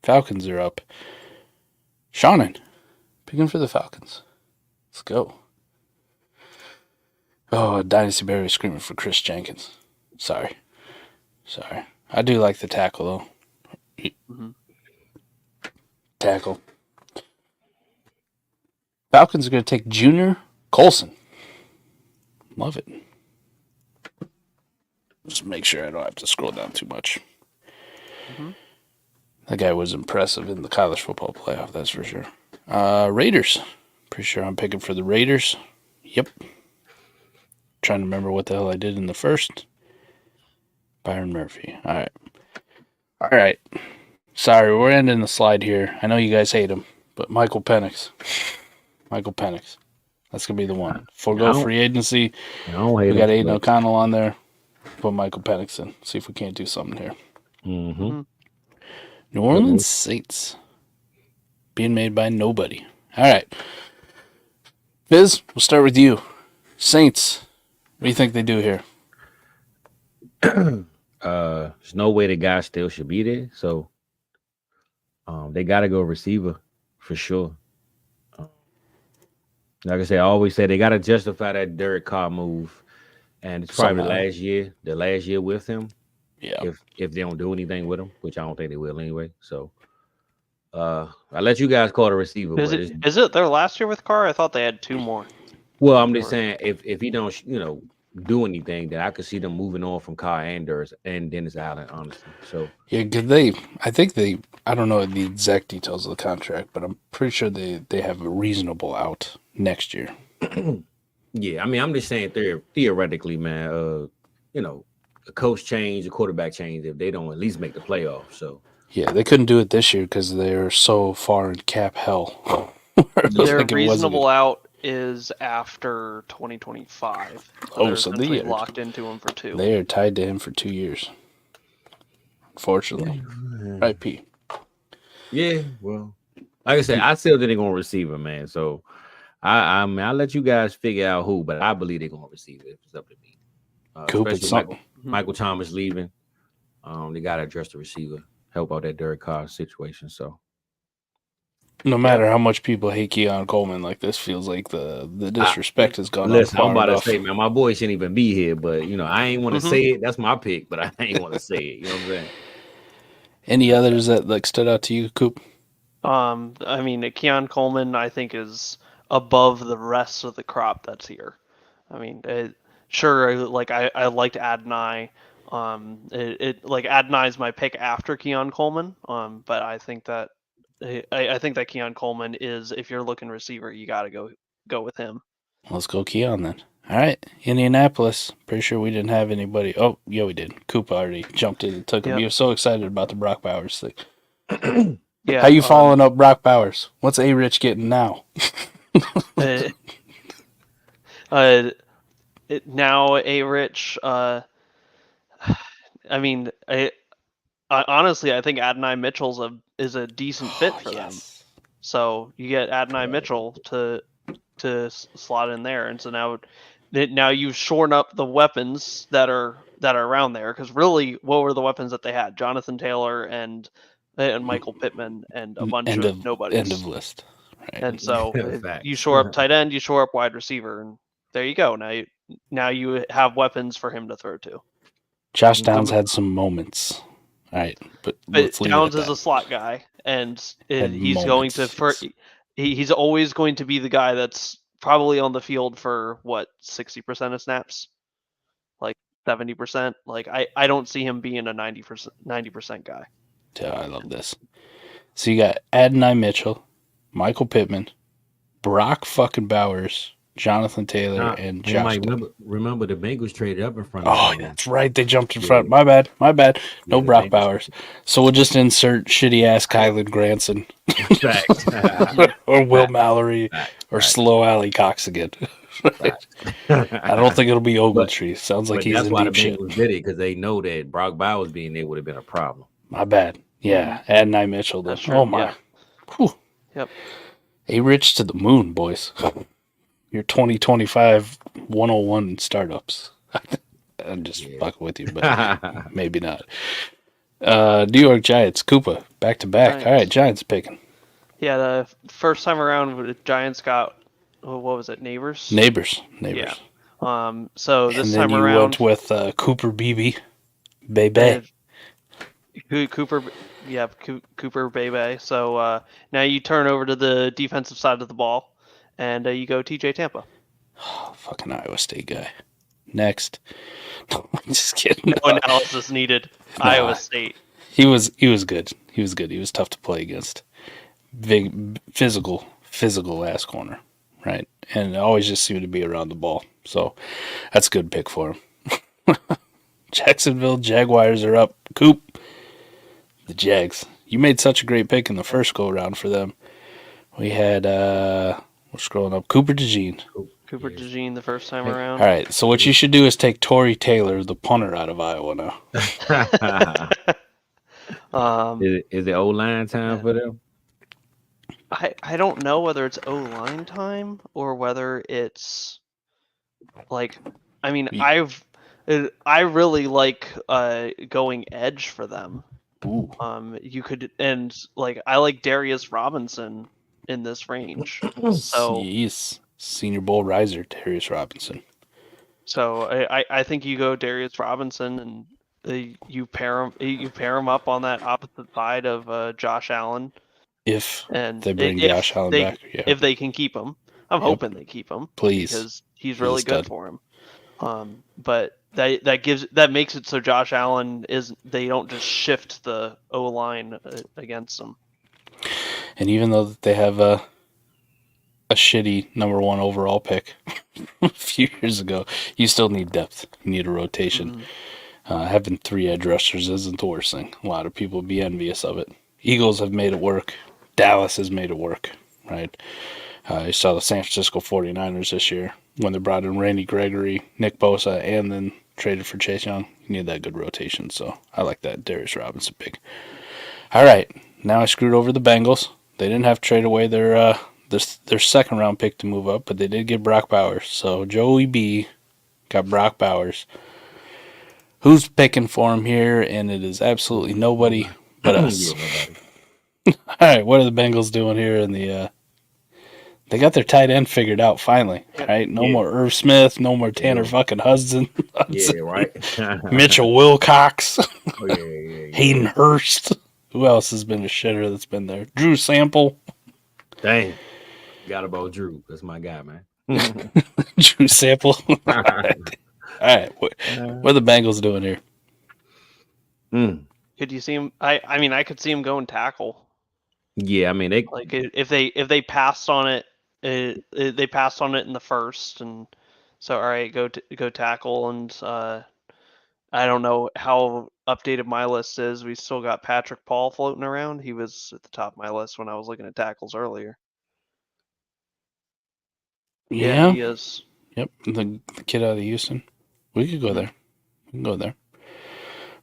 Falcons are up. Shannon. Picking for the Falcons. Let's go. Oh, Dynasty Barry screaming for Chris Jenkins. Sorry. I do like the tackle, though. Mm-hmm. Tackle. Falcons are going to take Junior Colson. Love it. Just make sure I don't have to scroll down too much. Mhm. That guy was impressive in the college football playoff, that's for sure. Raiders. Pretty sure I'm picking for the Raiders. Yep. Trying to remember what the hell I did in the first. Byron Murphy. All right. Sorry, we're ending the slide here. I know you guys hate him, but Michael Penix. That's going to be the one. Forgo free agency. I don't hate We got him, Aiden O'Connell on there. Put Michael Penix in. See if we can't do something here. Mm-hmm. New Orleans Saints. Being made by nobody. All right. Biz, we'll start with you. Saints. What do you think they do here? There's no way the guy still should be there. So they got to go receiver for sure. Like I said, I always say they got to justify that Derek Carr move. And it's probably the last year with him. Yeah. If they don't do anything with him, which I don't think they will anyway. So I'll let you guys call the receiver. Is it their last year with Carr? I thought they had 2 more. Well, I'm just saying if he don't, do anything, then I could see them moving on from Carr and Dennis Allen, honestly. So yeah, I don't know the exact details of the contract, but I'm pretty sure they have a reasonable out next year. Yeah, I mean, I'm just saying theoretically, man, a coach change, a quarterback change, if they don't at least make the playoffs. So yeah, they couldn't do it this year because they're so far in cap hell. Their reasonable out is after 2025. So they are locked into him for 2. They are tied to him for 2 years. Unfortunately, right, P. Yeah, well, like I said, I still think they're gonna receive him, man. So I'll let you guys figure out who, but I believe they're gonna receive it. It's up to me. Especially Michael Thomas leaving. They gotta address the receiver, help out that Derek Carr situation. So no matter how much people hate Keon Coleman, like this feels like the disrespect has gone listen, up. I'm about to say, man, my boy shouldn't even be here, but I ain't want to say it. That's my pick, but I ain't want to say it. You know what I'm saying? Any others that stood out to you, Coop? I mean, Keon Coleman, I think, is above the rest of the crop that's here. I mean, sure, like I liked Adonai. Like Adonai is my pick after Keon Coleman. But I think that I think that Keon Coleman is, if you're looking receiver, you got to go with him. Let's go Keon then. All right, Indianapolis. Pretty sure we didn't have anybody. Oh, yeah, we did. Coop already jumped in and took him. You're so excited about the Brock Bowers thing. Yeah. How you following up Brock Bowers? What's A-Rich getting now? Now A-Rich. I mean, I honestly, I think Adonai Mitchell's is a decent fit for them. So you get Adonai Mitchell to slot in there, and so now you've shorn up the weapons that are around there. Because really, what were the weapons that they had? Jonathan Taylor and Michael Pittman and a bunch of nobodies. End of list. Right. And so you shore up tight end, you shore up wide receiver, and there you go. Now you have weapons for him to throw to. Josh Downs had some moments. All right, but Downs is a slot guy, and he's always going to be the guy that's probably on the field for 60% of snaps, like 70%. Like I don't see him being a 90% guy. Yeah, I love this. So you got Adonai Mitchell, Michael Pittman, Brock fucking Bowers, Jonathan Taylor, and Josh. Remember the Bengals traded up in front. Oh, that's right. They jumped in front. My bad. No Brock Bowers. So we'll just insert shitty ass Kylan Granson, or Will Mallory, or Slow Alley Cox again. I don't think it'll be Ogletree. Sounds like he's in deep shit. Did it because they know that Brock Bowers being there would have been a problem. My bad. Yeah, Adonai Mitchell. That's true. Oh my. Yeah. Yep. A-Rich to the moon, boys. Your 2025 101 startups. I'm just fucking with you, but maybe not. New York Giants, Koopa, back to back. All right, Giants picking. Yeah, the first time around, the Giants got, what was it, Neighbors? Neighbors. Yeah. So this time around, went with Cooper Beebe, Bebe. Cooper Bebe. So now you turn over to the defensive side of the ball, and you go TJ Tampa. Oh, fucking Iowa State guy. Next. Just kidding. No analysis needed. Iowa State. He was good. He was good. He was tough to play against. Big, physical ass corner, right? And always just seemed to be around the ball. So that's a good pick for him. Jacksonville Jaguars are up. Coop, the Jags. You made such a great pick in the first go around for them. We had we're scrolling up. Cooper DeJean. Cooper DeJean the first time around. All right. So what you should do is take Torrey Taylor, the punter out of Iowa now. Is it O-line time for them? I don't know whether it's O-line time or whether it's like, I mean, I really like going edge for them. Ooh. You could, and like I like Darius Robinson in this range. So Yes. Senior Bowl riser Darius Robinson. So I think you go Darius Robinson and you pair him up on that opposite side of Josh Allen. If And they bring Josh Allen back, yeah. If they can keep him, I'm hoping they keep him. Please, because he's really good for him. But that makes it so Josh Allen they don't just shift the O line against him. And even though they have a shitty number 1 overall pick a few years ago, you still need depth. You need a rotation. Mm-hmm. Having 3 edge rushers isn't the worst thing. A lot of people would be envious of it. Eagles have made it work. Dallas has made it work, right? You saw the San Francisco 49ers this year when they brought in Randy Gregory, Nick Bosa, and then traded for Chase Young. You need that good rotation, so I like that Darius Robinson pick. All right, now I screwed over the Bengals. They didn't have to trade away their second round pick to move up, but they did get Brock Bowers. So Joey B got Brock Bowers. Who's picking for him here? And it is absolutely nobody but us. All right, what are the Bengals doing here in the they got their tight end figured out finally, right? No more Irv Smith, no more Tanner fucking Hudson. Yeah, right. Mitchell Wilcox. Yeah. Hayden Hurst. Who else has been a shitter that's been there? Drew Sample. Dang. Got about Drew. That's my guy, man. Drew Sample. All right. What are the Bengals doing here? Could you see him? I mean, I could see him going tackle. Yeah, I mean, if they passed on it, they passed on it in the first, and so all right, go tackle, and I don't know how updated my list is. We still got Patrick Paul floating around. He was at the top of my list when I was looking at tackles earlier. Yeah, he is. Yep, the kid out of Houston. We could go there. We can go there.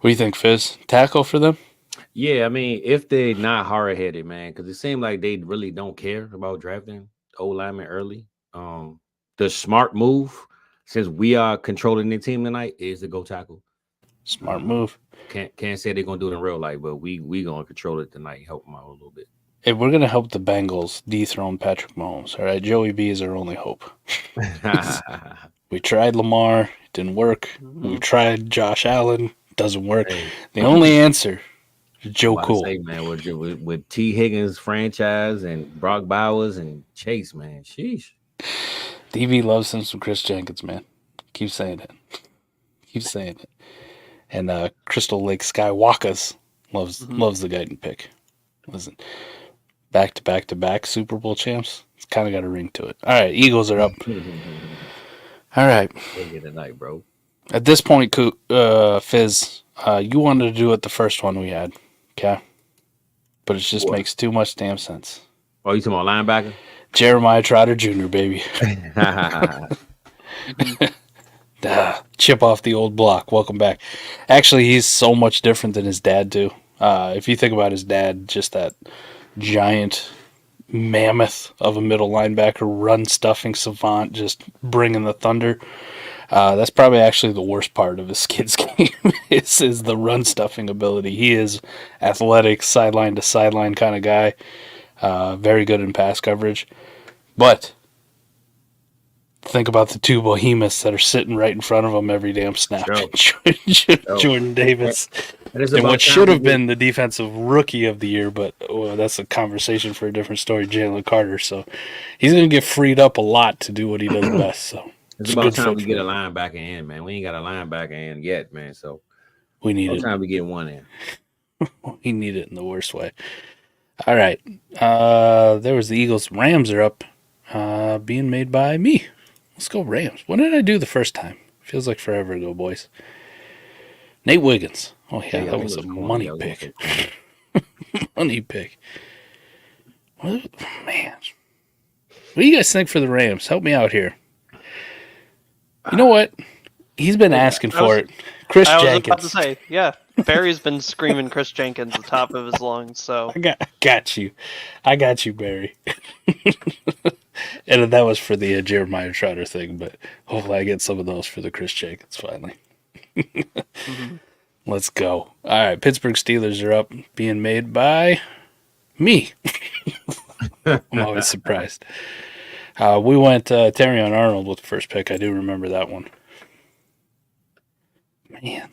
What do you think, Fizz? Tackle for them? Yeah, I mean, if they're not hard-headed, man, because it seems like they really don't care about drafting O-linemen early. The smart move, since we are controlling the team tonight, is to go tackle. Smart move. Can't say they're gonna do it in real life, but we gonna control it tonight, help them out a little bit. If we're gonna help the Bengals dethrone Patrick Mahomes, all right, Joey B is our only hope. We tried Lamar, it didn't work. Mm-hmm. We tried Josh Allen, doesn't work. Hey. The only answer is Joe Cool. Say, man, with T. Higgins franchise and Brock Bowers and Chase, man, sheesh. DB loves him some Chris Jenkins, man. Keep saying it. Keep saying it. And Crystal Lake Skywalkers loves the guy in pick. Listen, back Super Bowl champs. It's kind of got a ring to it. All right, Eagles are up. All right. Take tonight, bro. At this point, Fizz, you wanted to do it the first one we had, okay? But it just makes too much damn sense. Oh, you talking about linebacker? Jeremiah Trotter Jr., baby. Chip off the old block. Welcome back. Actually, he's so much different than his dad, too. If you think about his dad, just that giant mammoth of a middle linebacker, run-stuffing savant, just bringing the thunder. That's probably actually the worst part of his kid's game is the run-stuffing ability. He is athletic, sideline-to-sideline kind of guy. Very good in pass coverage. But think about the two behemoths that are sitting right in front of him every damn snap. Jordan Davis. And what should have been the defensive rookie of the year, but that's a conversation for a different story, Jalen Carter. So he's going to get freed up a lot to do what he does best. So it's about time we get a linebacker in, man. We ain't got a linebacker in yet, man. So we need it. Time we get one in. He needed it in the worst way. All right. There was the Eagles. Rams are up. Being made by me. Let's go Rams. What did I do the first time? Feels like forever ago, boys. Nate Wiggins. Oh, yeah, that was a money pick. Money pick. What, man. What do you guys think for the Rams? Help me out here. You know what? He's been asking for it. Chris Jenkins. I was about to say, yeah. Barry's been screaming Chris Jenkins at the top of his lungs, so. I got you. I got you, Barry. And that was for the Jeremiah Trotter thing, but hopefully I get some of those for the Chris Jenkins finally. Let's go. All right, Pittsburgh Steelers are up, being made by me. I'm always surprised. We went Terrion Arnold with the first pick. I do remember that one. Man,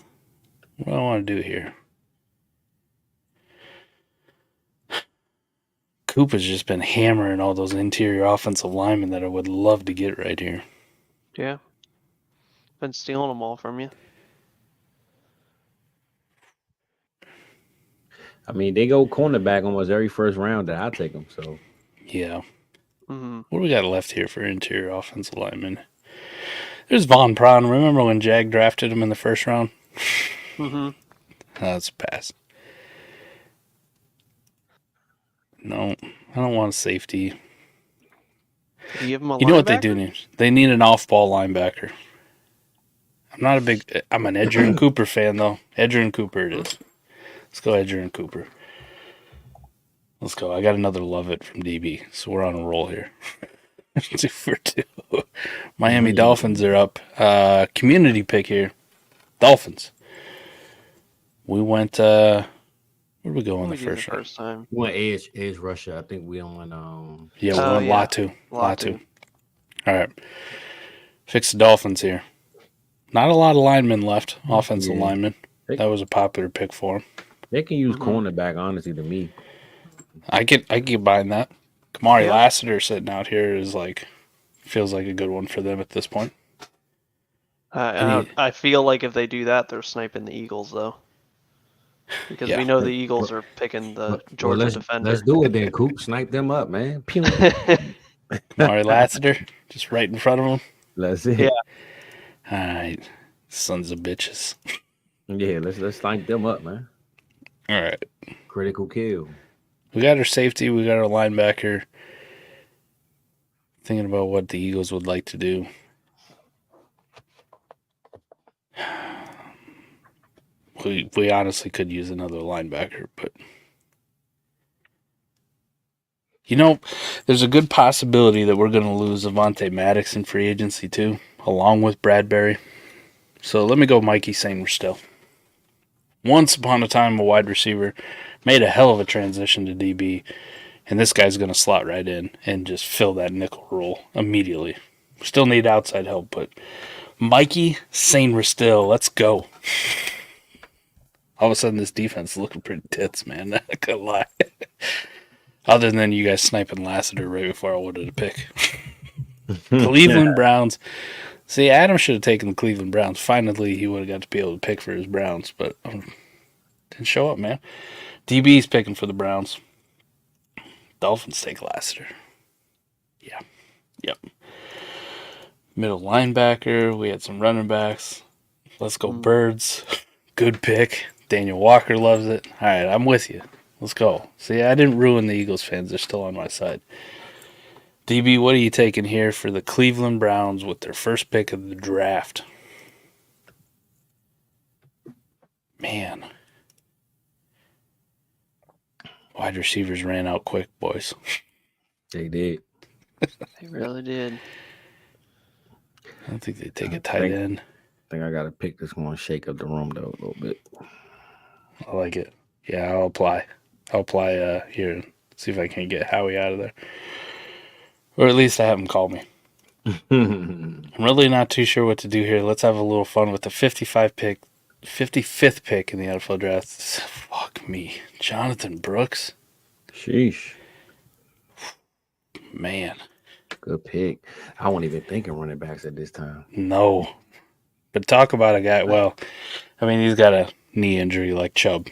what do I want to do here? Coop has just been hammering all those interior offensive linemen that I would love to get right here. Yeah. Been stealing them all from you. I mean, they go cornerback almost every first round that I take them. So Yeah. Mm-hmm. What do we got left here for interior offensive linemen? There's Von Prawn. Remember when Jag drafted him in the first round? Mm-hmm. That's a pass. No, I don't want a safety. You give him a You know what they linebacker? do need? They need an off-ball linebacker. I'm an Edgerrin Cooper fan, though. Edgerrin Cooper it is. Let's go Edgerrin Cooper. Let's go. I got another Lovett from DB, so we're on a roll here. 2 for 2. Miami Dolphins are up. Community pick here. Dolphins. We went... where did we go in the first round? Time? we went edge rusher. I think we on Yeah, we went Latu. Latu. All right. Fix the Dolphins here. Not a lot of linemen left, offensive linemen. That was a popular pick for them. They can use cornerback, honestly, to me. I get behind that. Kamari Lassiter sitting out here feels like a good one for them at this point. I feel like if they do that, they're sniping the Eagles, though. Because we know the Eagles are picking the Georgia defender. Let's do it then, Coop. Snipe them up, man. Kamari Lassiter, just right in front of them. That's it. Yeah. All right. Sons of bitches. Yeah, let's snipe them up, man. All right. Critical kill. We got our safety. We got our linebacker. Thinking about what the Eagles would like to do. We honestly could use another linebacker, but there's a good possibility that we're going to lose Avonte Maddox in free agency too, along with Bradbury. So let me go Mikey Sainristil. Once upon a time, a wide receiver, made a hell of a transition to DB, and this guy's going to slot right in and just fill that nickel role immediately. Still need outside help, but Mikey Sainristil, let's go. All of a sudden, this defense is looking pretty tits, man. Not gonna lie. Other than you guys sniping Lassiter right before I wanted to pick. Cleveland Browns. See, Adam should have taken the Cleveland Browns. Finally, he would have got to be able to pick for his Browns, but didn't show up, man. DB's picking for the Browns. Dolphins take Lassiter. Yeah. Yep. Middle linebacker. We had some running backs. Let's go Birds. Good pick. Daniel Walker loves it. All right, I'm with you. Let's go. See, I didn't ruin the Eagles fans. They're still on my side. DB, what are you taking here for the Cleveland Browns with their first pick of the draft? Man. Wide receivers ran out quick, boys. They did. They really did. I don't think they take a tight end. I think I got to pick this one, shake up the room, though, a little bit. I like it. Yeah, I'll apply. Here and see if I can get Howie out of there. Or at least I have him call me. I'm really not too sure what to do here. Let's have a little fun with the 55th pick in the NFL draft. Fuck me. Jonathan Brooks. Sheesh. Man. Good pick. I won't even think of running backs at this time. No. But talk about a guy. Well, I mean, he's got a knee injury like Chubb,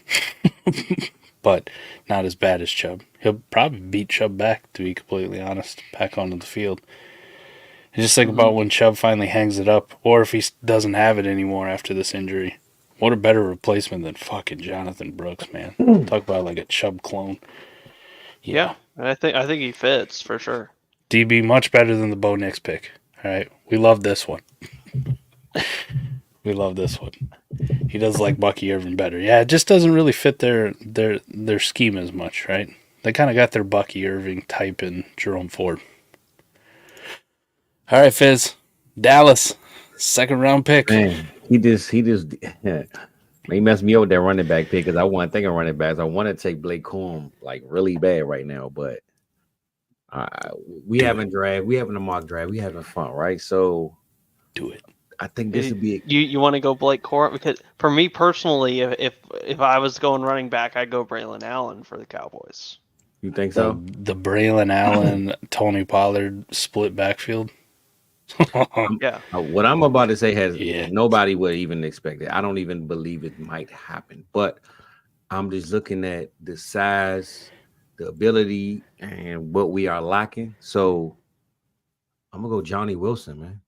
but not as bad as Chubb. He'll probably beat Chubb back, to be completely honest, back onto the field. And just think about when Chubb finally hangs it up, or if he doesn't have it anymore after this injury. What a better replacement than fucking Jonathan Brooks, man. Talk about like a Chubb clone. Yeah, I think he fits for sure. DB much better than the Bo Nix pick. All right, we love this one. We love this one. He does like Bucky Irvin better. Yeah, it just doesn't really fit their scheme as much, right? They kind of got their Bucky Irving type in Jerome Ford. All right, Fizz. Dallas, 2nd round pick. Man, he just he messed me up with that running back pick because I wasn't thinking running backs. I want to take Blake Corum like really bad right now, but we having a mock draft, we having fun, right? So do it. I think this would be you want to go Blake Corum, because for me personally, if I was going running back, I'd go Braylon Allen for the Cowboys. You think so? The Braylon Allen, Tony Pollard split backfield. Yeah. What I'm about to say has nobody would even expect it. I don't even believe it might happen, but I'm just looking at the size, the ability, and what we are lacking. So I'm gonna go Johnny Wilson, man.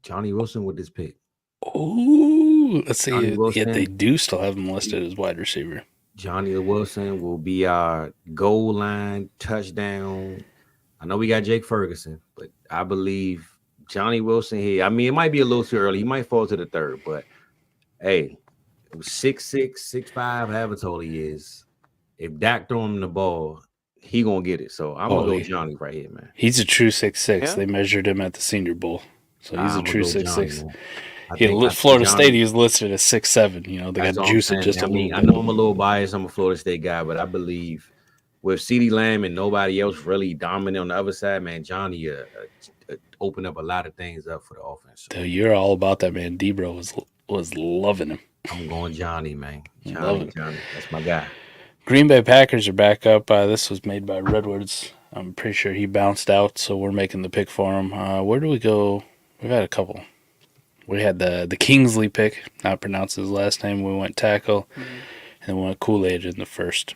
Johnny Wilson with this pick. Oh, let's see. Wilson. Yet they do still have him listed as wide receiver. Johnny Wilson will be our goal line touchdown. I know we got Jake Ferguson, but I believe Johnny Wilson here. I mean, it might be a little too early. He might fall to the 3rd, but hey, 6'6", 6'5", however tall he is. If Dak throw him the ball, he gonna get it. So I'm gonna go Johnny right here, man. He's a true 6'6". Yeah. They measured him at the Senior Bowl, so he's a true 6'6". Florida State, he was listed as 6'7". You know, they got juice it just a little bit. I know I'm a little biased. I'm a Florida State guy, but I believe with CeeDee Lamb and nobody else really dominant on the other side, man, Johnny opened up a lot of things up for the offense. Dude, you're all about that, man. D-Bro was loving him. I'm going Johnny, man. Johnny, that's my guy. Green Bay Packers are back up. This was made by Redwoods. I'm pretty sure he bounced out, so we're making the pick for him. Where do we go? We've had a couple. We had the Kingsley pick, not pronounce his last name. We went tackle, and then we went Kool-Aid in the 1st.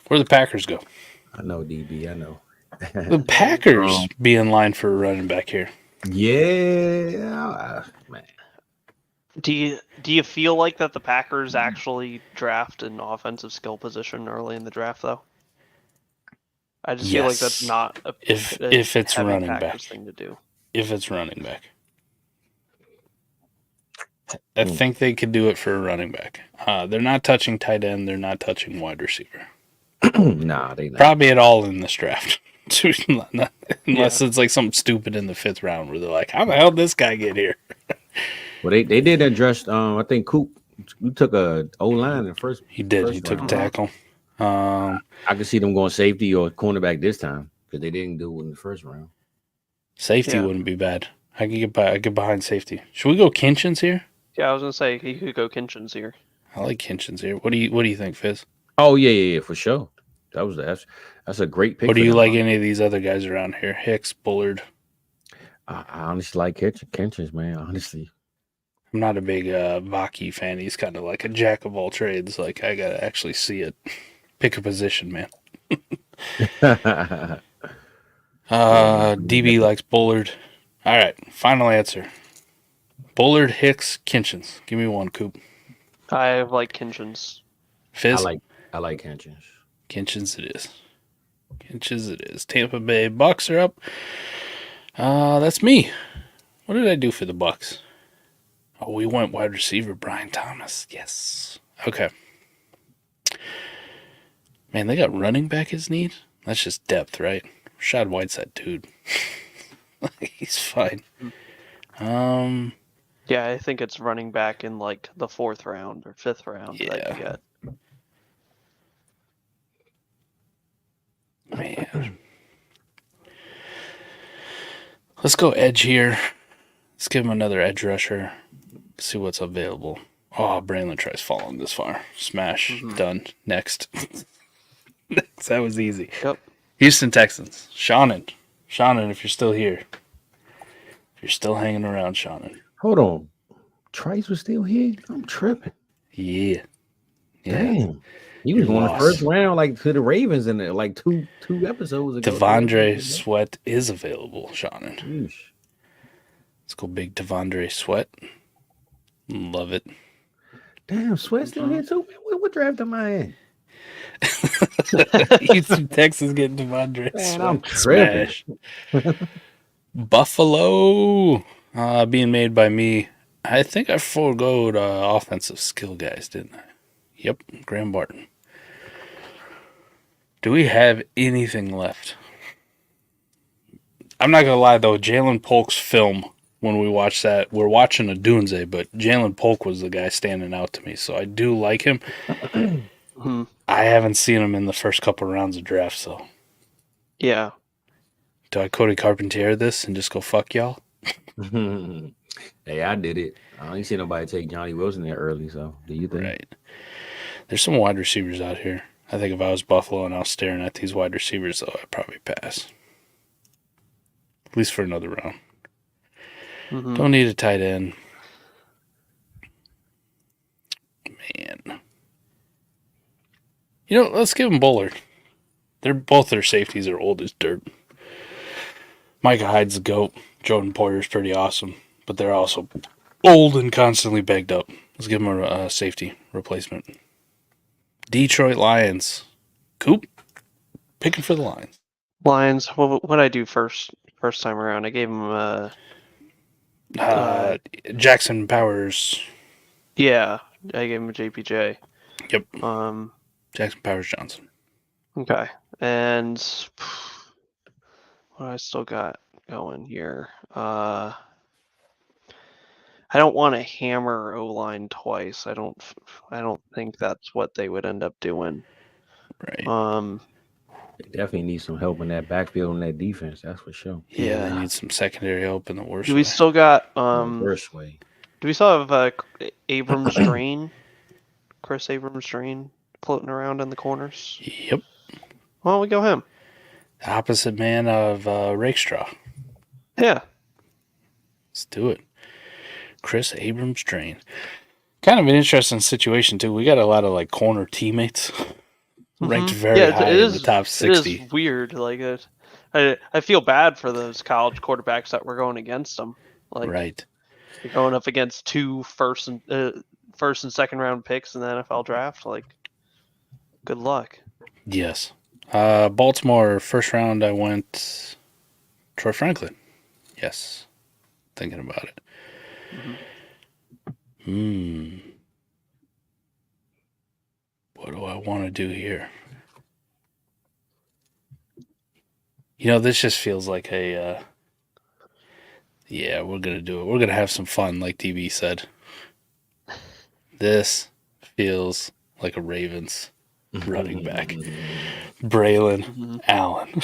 Where the Packers go? I know, DB. I know. The Packers be in line for a running back here. Yeah, man. Do you feel like that the Packers actually draft an offensive skill position early in the draft, though? I just feel like that's not if it's running back thing to do. If it's running back, I think they could do it for a running back. They're not touching tight end. They're not touching wide receiver. Nah, they not. Probably at all in this draft. Unless it's like something stupid in the 5th round where they're like, how the hell did this guy get here? Well, they did address. I think Coop took a O-line in the first. He did. He took tackle. I could see them going safety or cornerback this time because they didn't do it in the 1st round. Safety wouldn't be bad. I could get behind safety. Should we go Kinchins here? Yeah, I was gonna say he could go Kinchins here. I like Kinchins here. What do you think, Fizz? Oh yeah, for sure. That's a great pick. Or do you like any of these other guys around here? Hicks, Bullard. I honestly like Kinchins, man. Honestly, I'm not a big Vaki fan. He's kind of like a jack of all trades. Like I gotta actually see it. Pick a position, man. DB likes Bullard. All right, final answer. Bullard, Hicks, Kinchins. Give me one, Coop. I like Kinchins. Fizz? I like Kinchins. Kinchins it is. Kinchins it is. Tampa Bay Bucks are up. That's me. What did I do for the Bucks? Oh, we went wide receiver, Brian Thomas. Yes. Okay. Man, they got running back his need? That's just depth, right? Rashad Whiteside, dude. He's fine. Yeah, I think it's running back in like the 4th round or 5th round that you get. Man. Let's go edge here. Let's give him another edge rusher. See what's available. Oh, Braylon tries falling this far. Smash. Done. Next. That was easy. Yep. Houston Texans. Shannon, if you're still here. If you're still hanging around, Shannon. Hold on. Trice was still here? I'm tripping. Yeah. Damn. He was going the lost. first round, like to the Ravens in there, like two episodes ago. Devondre Sweat is available, Shannon. Yeesh. Let's go big Devondre Sweat. Love it. Damn, Sweat still here too. What draft am I in? Houston, Texas getting Devondre Man, Sweat. I'm tripping. Smash. Buffalo being made by me. I think I foregoed offensive skill guys, didn't I? Yep, Graham Barton. Do we have anything left? I'm not going to lie, though. Jalen Polk's film, when we watch that, we're watching a Doomsday, but Jalen Polk was the guy standing out to me, so I do like him. I haven't seen him in the first couple rounds of drafts, though. Yeah. Do I Cody Carpentier this and just go fuck y'all? Hey, I did it. I ain't seen nobody take Johnny Wilson there early, so do you think? Right. There's some wide receivers out here. I think if I was Buffalo and I was staring at these wide receivers, though, I'd probably pass. At least for another round. Don't need a tight end. Man. You know, let's give them Bullard. Both their safeties are old as dirt. Micah Hyde's the GOAT. Jordan Poyer's pretty awesome. But they're also old and constantly bagged up. Let's give them a safety replacement. Detroit Lions. Coop, picking for the Lions. Lions. What did I do first time around? I gave him Jackson Powers. yeah, I gave him a JPJ. Yep. Jackson Powers Johnson. Okay. And what I still got going here? I don't want to hammer O-line twice. I don't think that's what they would end up doing. Right. They definitely need some help in that backfield and that defense. That's for sure. Yeah, they need some secondary help in the worst Do way. we still got Worst way. Do we still have Abrams Drain? Chris Abrams Drain floating around in the corners? Yep. Why don't we go him? The opposite man of Rakestraw. Yeah. Let's do it. Chris Abrams Drain. Kind of an interesting situation, too. We got a lot of like corner teammates ranked very high in the top 60. It is weird. Like I feel bad for those college quarterbacks that were going against them. Like, right. You're going up against two first and second round picks in the NFL draft. Like, good luck. Yes. Baltimore, first round, I went Troy Franklin. Yes. Thinking about it. What do I want to do here? You know, this just feels like a... yeah, we're going to do it. We're going to have some fun, like DB said. This feels like a Ravens running back. Braylon Allen.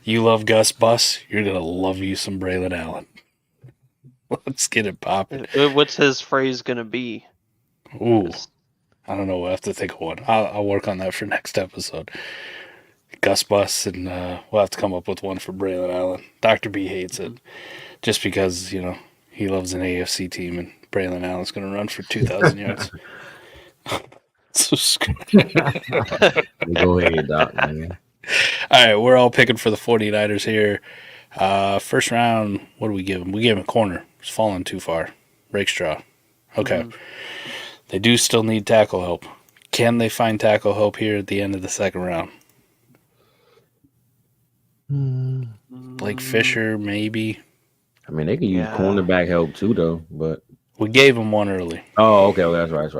You love Gus Bus, you're going to love you some Braylon Allen. Let's get it popping. What's his phrase going to be? Ooh, I don't know. We'll have to think of one. I'll work on that for next episode. Gus Bus, and we'll have to come up with one for Braylon Allen. Dr. B hates it just because, you know, he loves an AFC team and Braylon Allen's going to run for 2,000 yards. So Go ahead, Doc, man. All right, we're all picking for the 49ers here. First round, what do we give him? We gave him a corner. It's falling too far. Rakestraw. Okay. They do still need tackle help. Can they find tackle help here at the end of the second round? Blake Fisher, maybe. I mean, they can use cornerback help too, though. But we gave him one early. Oh, okay. Well, that's right.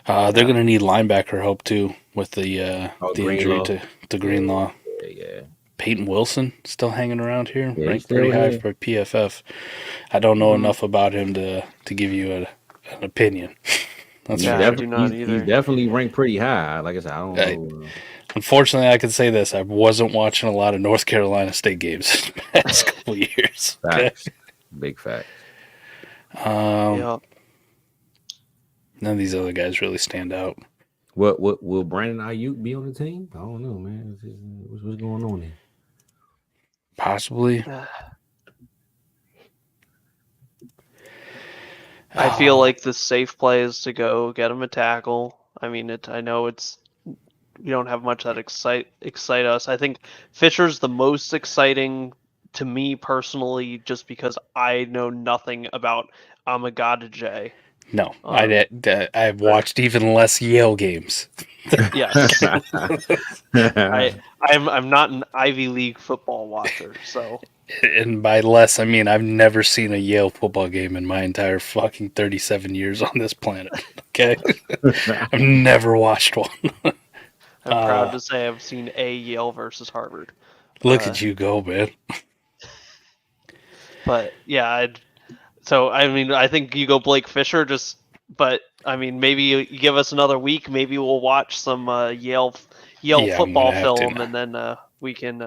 They're going to need linebacker help too with the injury to Greenlaw. Yeah. Peyton Wilson still hanging around here, ranked still pretty high here. for PFF. I don't know enough about him to give you an opinion. That's Yeah, for I sure. do not either. He's definitely ranked pretty high. Like I said, I don't know. Unfortunately, I can say this: I wasn't watching a lot of North Carolina State games in the past couple of years. Facts. Big facts. Yep. None of these other guys really stand out. What will Brandon Ayuk be on the team? I don't know, man. What's going on there? Possibly. I feel like the safe play is to go get him a tackle. I mean, I know we don't have much that excite us. I think Fisher's the most exciting to me personally, just because I know nothing about Amagadajay. No, I've watched even less Yale games. Yes, I'm not an Ivy League football watcher, so. And by less, I mean I've never seen a Yale football game in my entire fucking 37 years on this planet. Okay, I've never watched one. I'm proud to say I've seen a Yale versus Harvard. Look at you go, man. But yeah, so I mean, I think you go Blake Fisher. But I mean, maybe you give us another week. Maybe we'll watch some Yale Yeah, football I'm gonna have to film, now. and then we can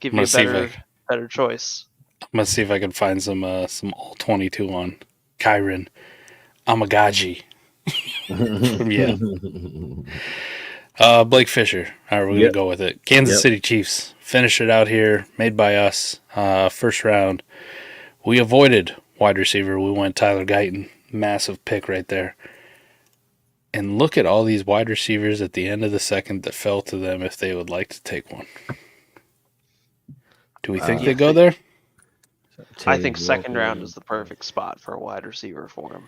give I'm you gonna a better choice. I'm gonna see if I can find some all 22 on Kyron Amagaji from Yale. Blake Fisher. All right, we're gonna go with it. Kansas City Chiefs finish it out here, made by us. First round, we avoided wide receiver. We went Tyler Guyton, massive pick right there. And look at all these wide receivers at the end of the second that fell to them if they would like to take one. Do we think they go there? I think second round is the perfect spot for a wide receiver for him.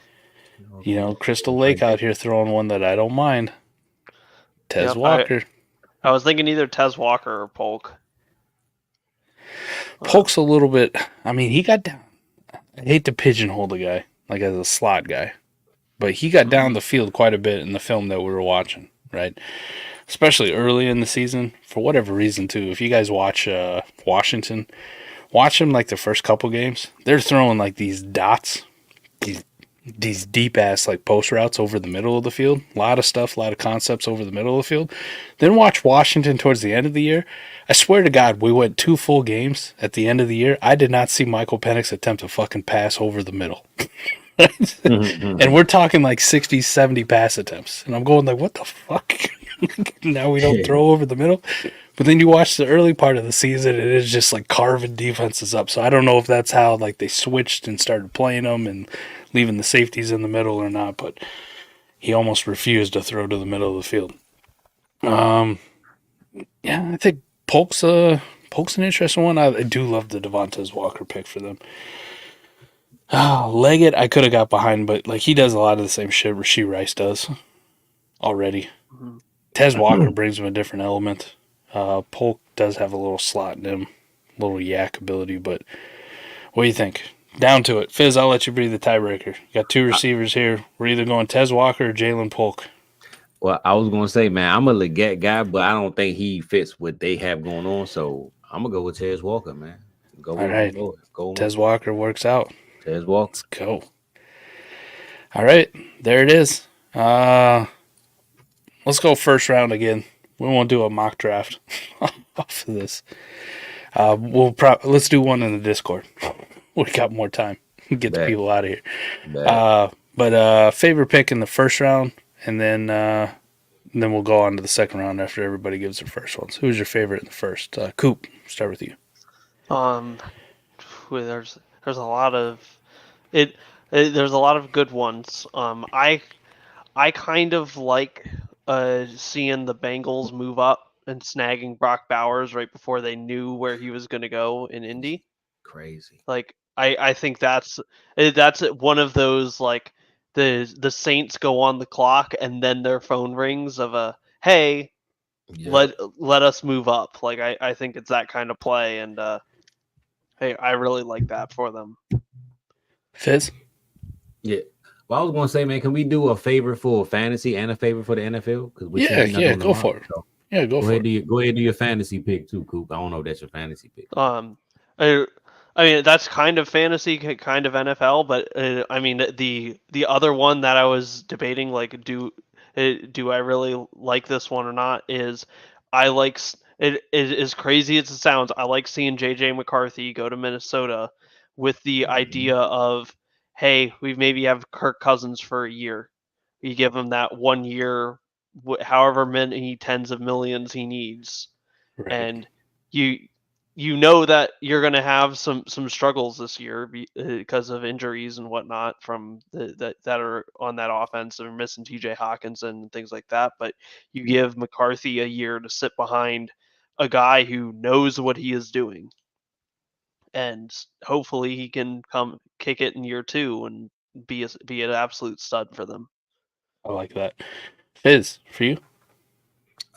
You know, Crystal Lake out here throwing one that I don't mind. Tez Walker. I was thinking either Tez Walker or Polk. Polk's a little bit. I mean, he got down. I hate to pigeonhole the guy like as a slot guy, but he got down the field quite a bit in the film that we were watching, right? Especially early in the season, for whatever reason too. If you guys watch Washington, watch them like the first couple games. They're throwing like these dots, these deep ass like post routes over the middle of the field. A lot of stuff, a lot of concepts over the middle of the field. Then watch Washington towards the end of the year. I swear to God, we went 2 full games at the end of the year. I did not see Michael Penix attempt a fucking pass over the middle. And we're talking like 60, 70 pass attempts. And I'm going like, what the fuck? Now we don't throw over the middle. But then you watch the early part of the season, and it's just like carving defenses up. So I don't know if that's how like they switched and started playing them and leaving the safeties in the middle or not. But he almost refused to throw to the middle of the field. Yeah, I think Polk's an interesting one. I do love the Devontae Walker pick for them. Leggett, I could have got behind, but like he does a lot of the same shit Rashee Rice does already. Mm-hmm. Tez Walker brings him a different element. Polk does have a little slot in him, a little yak ability, but what do you think? Down to it. Fizz, I'll let you be the tiebreaker. You got 2 receivers here. We're either going Tez Walker or Jalen Polk. Well, I was gonna say, man, I'm a Leggett guy, but I don't think he fits what they have going on. So I'm gonna go with Tez Walker, man. All right. Go. Tez Walker works out. Tez Walker. Let's go. All right, there it is. Let's go first round again. We won't do a mock draft off of this. Let's do one in the Discord. We got more time. Get the people out of here. But favorite pick in the first round, and then we'll go on to the second round after everybody gives their first ones. Who's your favorite in the first? Coop, start with you. There's a lot of there's a lot of good ones. I kind of like seeing the Bengals move up and snagging Brock Bowers right before they knew where he was going to go in Indy. Crazy. Like I think that's one of those, like the Saints go on the clock and then their phone rings of a hey, let us move up. Like I think it's that kind of play, and hey, I really like that for them. Fizz? Yeah. Well, I was gonna say, man, can we do a favor for fantasy and a favor for the NFL? Because go for it. Yeah, go for it. Go ahead and do your fantasy pick too, Coop. I don't know if that's your fantasy pick. I mean, that's kind of fantasy, kind of NFL, but I mean, the other one that I was debating, like, do I really like this one or not? Is I like it as crazy as it sounds. I like seeing JJ McCarthy go to Minnesota with the idea of, hey, we maybe have Kirk Cousins for a year. You give him that 1 year, however many tens of millions he needs, Right. and you you know that you're going to have some struggles this year because of injuries and whatnot from that are on that offense. They're missing T.J. Hawkinson and things like that. But you give McCarthy a year to sit behind a guy who knows what he is doing, and hopefully he can come kick it in year 2 and be an absolute stud for them. I like that. Fizz, for you?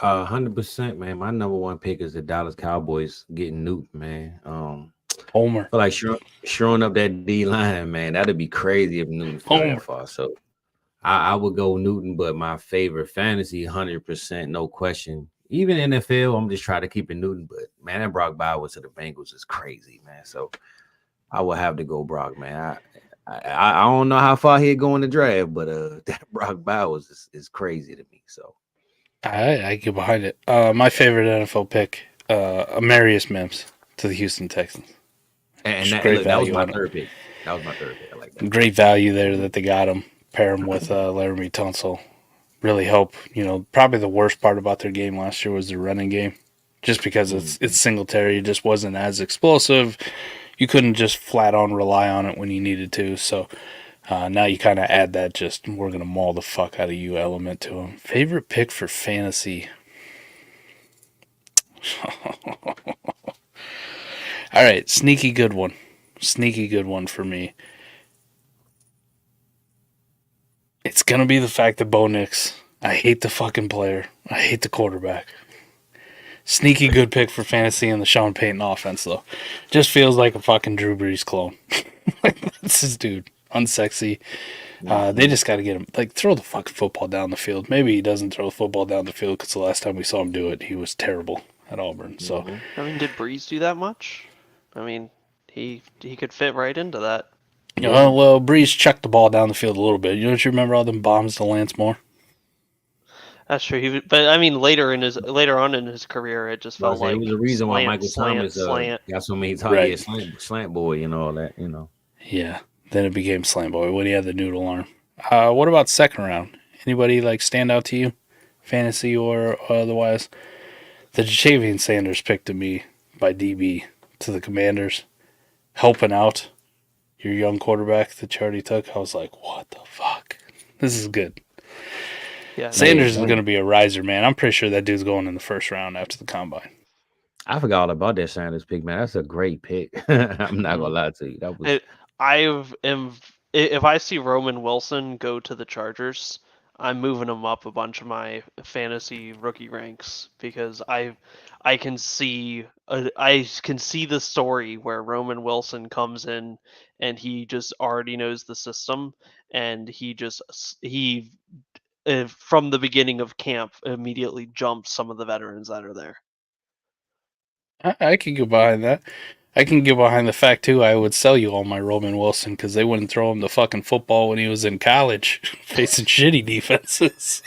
100%, man. My number one pick is the Dallas Cowboys getting Newton, man. Homer. I feel like showing up that D line, man. That'd be crazy if Newton fell that far. So I would go Newton, but my favorite fantasy, 100%, no question. Even NFL, I'm just trying to keep it Newton. But man, that Brock Bowers to the Bengals is crazy, man. So I will have to go Brock, man. I don't know how far he'd go in the draft, but that Brock Bowers is crazy to me. So I get behind it. My favorite NFL pick, Amarius Mims to the Houston Texans. And that was my third pick. That was my third pick. I like that. Great value there that they got him. Pair him with Laramie Tunsil. Really help. Probably the worst part about their game last year was their running game. Just because it's Singletary. It just wasn't as explosive. You couldn't just flat on rely on it when you needed to. So now you kind of add that just, we're going to maul the fuck out of you element to him. Favorite pick for fantasy? All right, sneaky good one. Sneaky good one for me. It's going to be the fact that Bo Nix, I hate the fucking player. I hate the quarterback. Sneaky good pick for fantasy in the Sean Payton offense, though. Just feels like a fucking Drew Brees clone. That's his dude. Unsexy. They just got to get him, throw the fucking football down the field. Maybe he doesn't throw the football down the field because the last time we saw him do it, he was terrible at Auburn. So, did Brees do that much? He could fit right into that. Well, Brees chucked the ball down the field a little bit. Don't you remember all them bombs to Lance Moore? That's true. But later on in his career, it just felt like it was the reason why Michael Thomas got so many targets, slant boy, all that, Yeah. Then it became slant boy when he had the noodle arm. What about second round? Anybody stand out to you, fantasy or otherwise? The Javian Sanders pick to me by DB to the Commanders, helping out your young quarterback that you already took. I was like, what the fuck? This is good. Yeah, Sanders is going to be a riser, man. I'm pretty sure that dude's going in the first round after the combine. I forgot all about that Sanders pick, man. That's a great pick. I'm not gonna lie to you. That was. If I see Roman Wilson go to the Chargers, I'm moving him up a bunch of my fantasy rookie ranks because I can see the story where Roman Wilson comes in and he just already knows the system and he from the beginning of camp immediately jumps some of the veterans that are there. I can get behind that. I can get behind the fact, too, I would sell you all my Roman Wilson because they wouldn't throw him the fucking football when he was in college facing shitty defenses.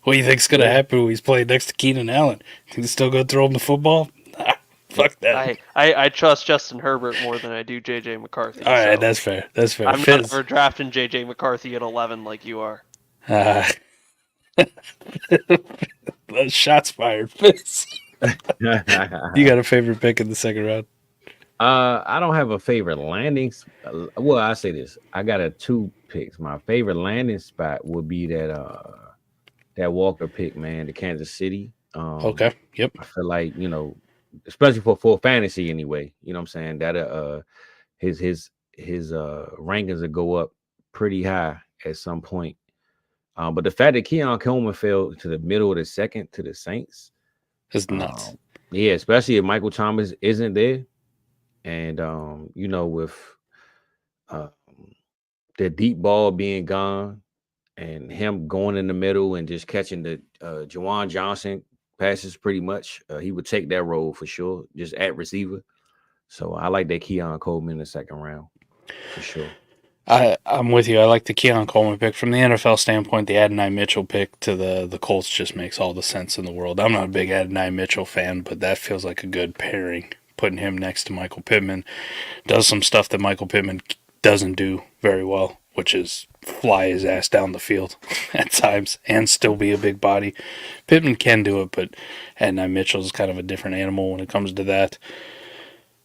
What do you think's going to happen when he's playing next to Keenan Allen? Think he's still going to throw him the football? Nah, fuck that. I trust Justin Herbert more than I do J.J. McCarthy. All right, that's fair. That's fair. I'm never drafting J.J. McCarthy at 11 like you are. Shots fired, Fizz. You got a favorite pick in the second round? I don't have a favorite landing. Well, I say this. I got 2 picks. My favorite landing spot would be that Walker pick, man, the Kansas City. Okay. Yep. I feel like, especially for fantasy anyway, you know what I'm saying? That his rankings will go up pretty high at some point. But the fact that Keon Coleman fell to the middle of the second to the Saints is nuts. Yeah, especially if Michael Thomas isn't there. And with the deep ball being gone and him going in the middle and just catching the Juwan Johnson passes pretty much, he would take that role for sure, just at receiver. So I like that Keon Coleman in the second round for sure. I'm with you. I like the Keon Coleman pick. From the NFL standpoint, the Adonai Mitchell pick to the Colts just makes all the sense in the world. I'm not a big Adonai Mitchell fan, but that feels like a good pairing. Putting him next to Michael Pittman does some stuff that Michael Pittman doesn't do very well, which is fly his ass down the field at times and still be a big body. Pittman can do it, but Adonai Mitchell is kind of a different animal when it comes to that.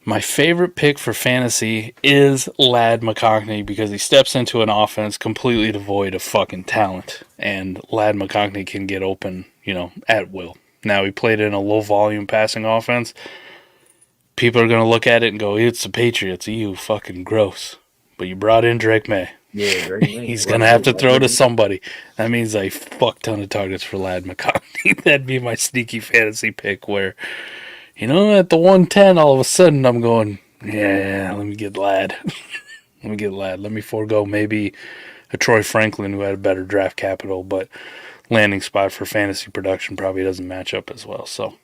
My favorite pick for fantasy is Ladd McConkey because he steps into an offense completely devoid of fucking talent. And Ladd McConkey can get open, at will. Now, he played in a low-volume passing offense. People are going to look at it and go, it's the Patriots. You fucking gross. But you brought in Drake May. Yeah, Drake May. He's going to have to throw to somebody. That means a fuck ton of targets for Ladd McConkey. That'd be my sneaky fantasy pick where, at the 110, all of a sudden I'm going, yeah, let me get Ladd. Let me forego maybe a Troy Franklin who had a better draft capital, but landing spot for fantasy production probably doesn't match up as well. So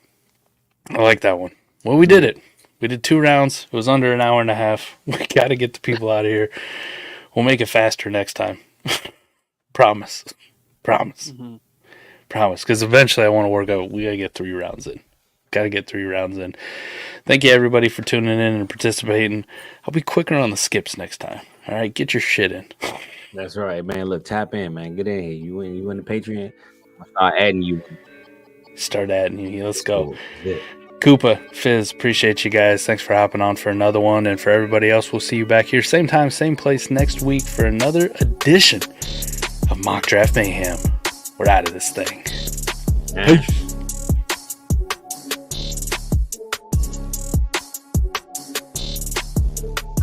I like that one. Well, we did it. We did 2 rounds. It was under an hour and a half. We got to get the people out of here. We'll make it faster next time. Promise. Mm-hmm. Promise. Because eventually I want to work out. We got to get 3 rounds in. Thank you, everybody, for tuning in and participating. I'll be quicker on the skips next time. All right? Get your shit in. That's right, man. Look, tap in, man. Get in here. You in the Patreon? I'll start adding you. Let's go. Yeah. Koopa, Fizz, appreciate you guys. Thanks for hopping on for another one. And for everybody else, we'll see you back here same time, same place next week for another edition of Mock Draft Mayhem. We're out of this thing. Peace.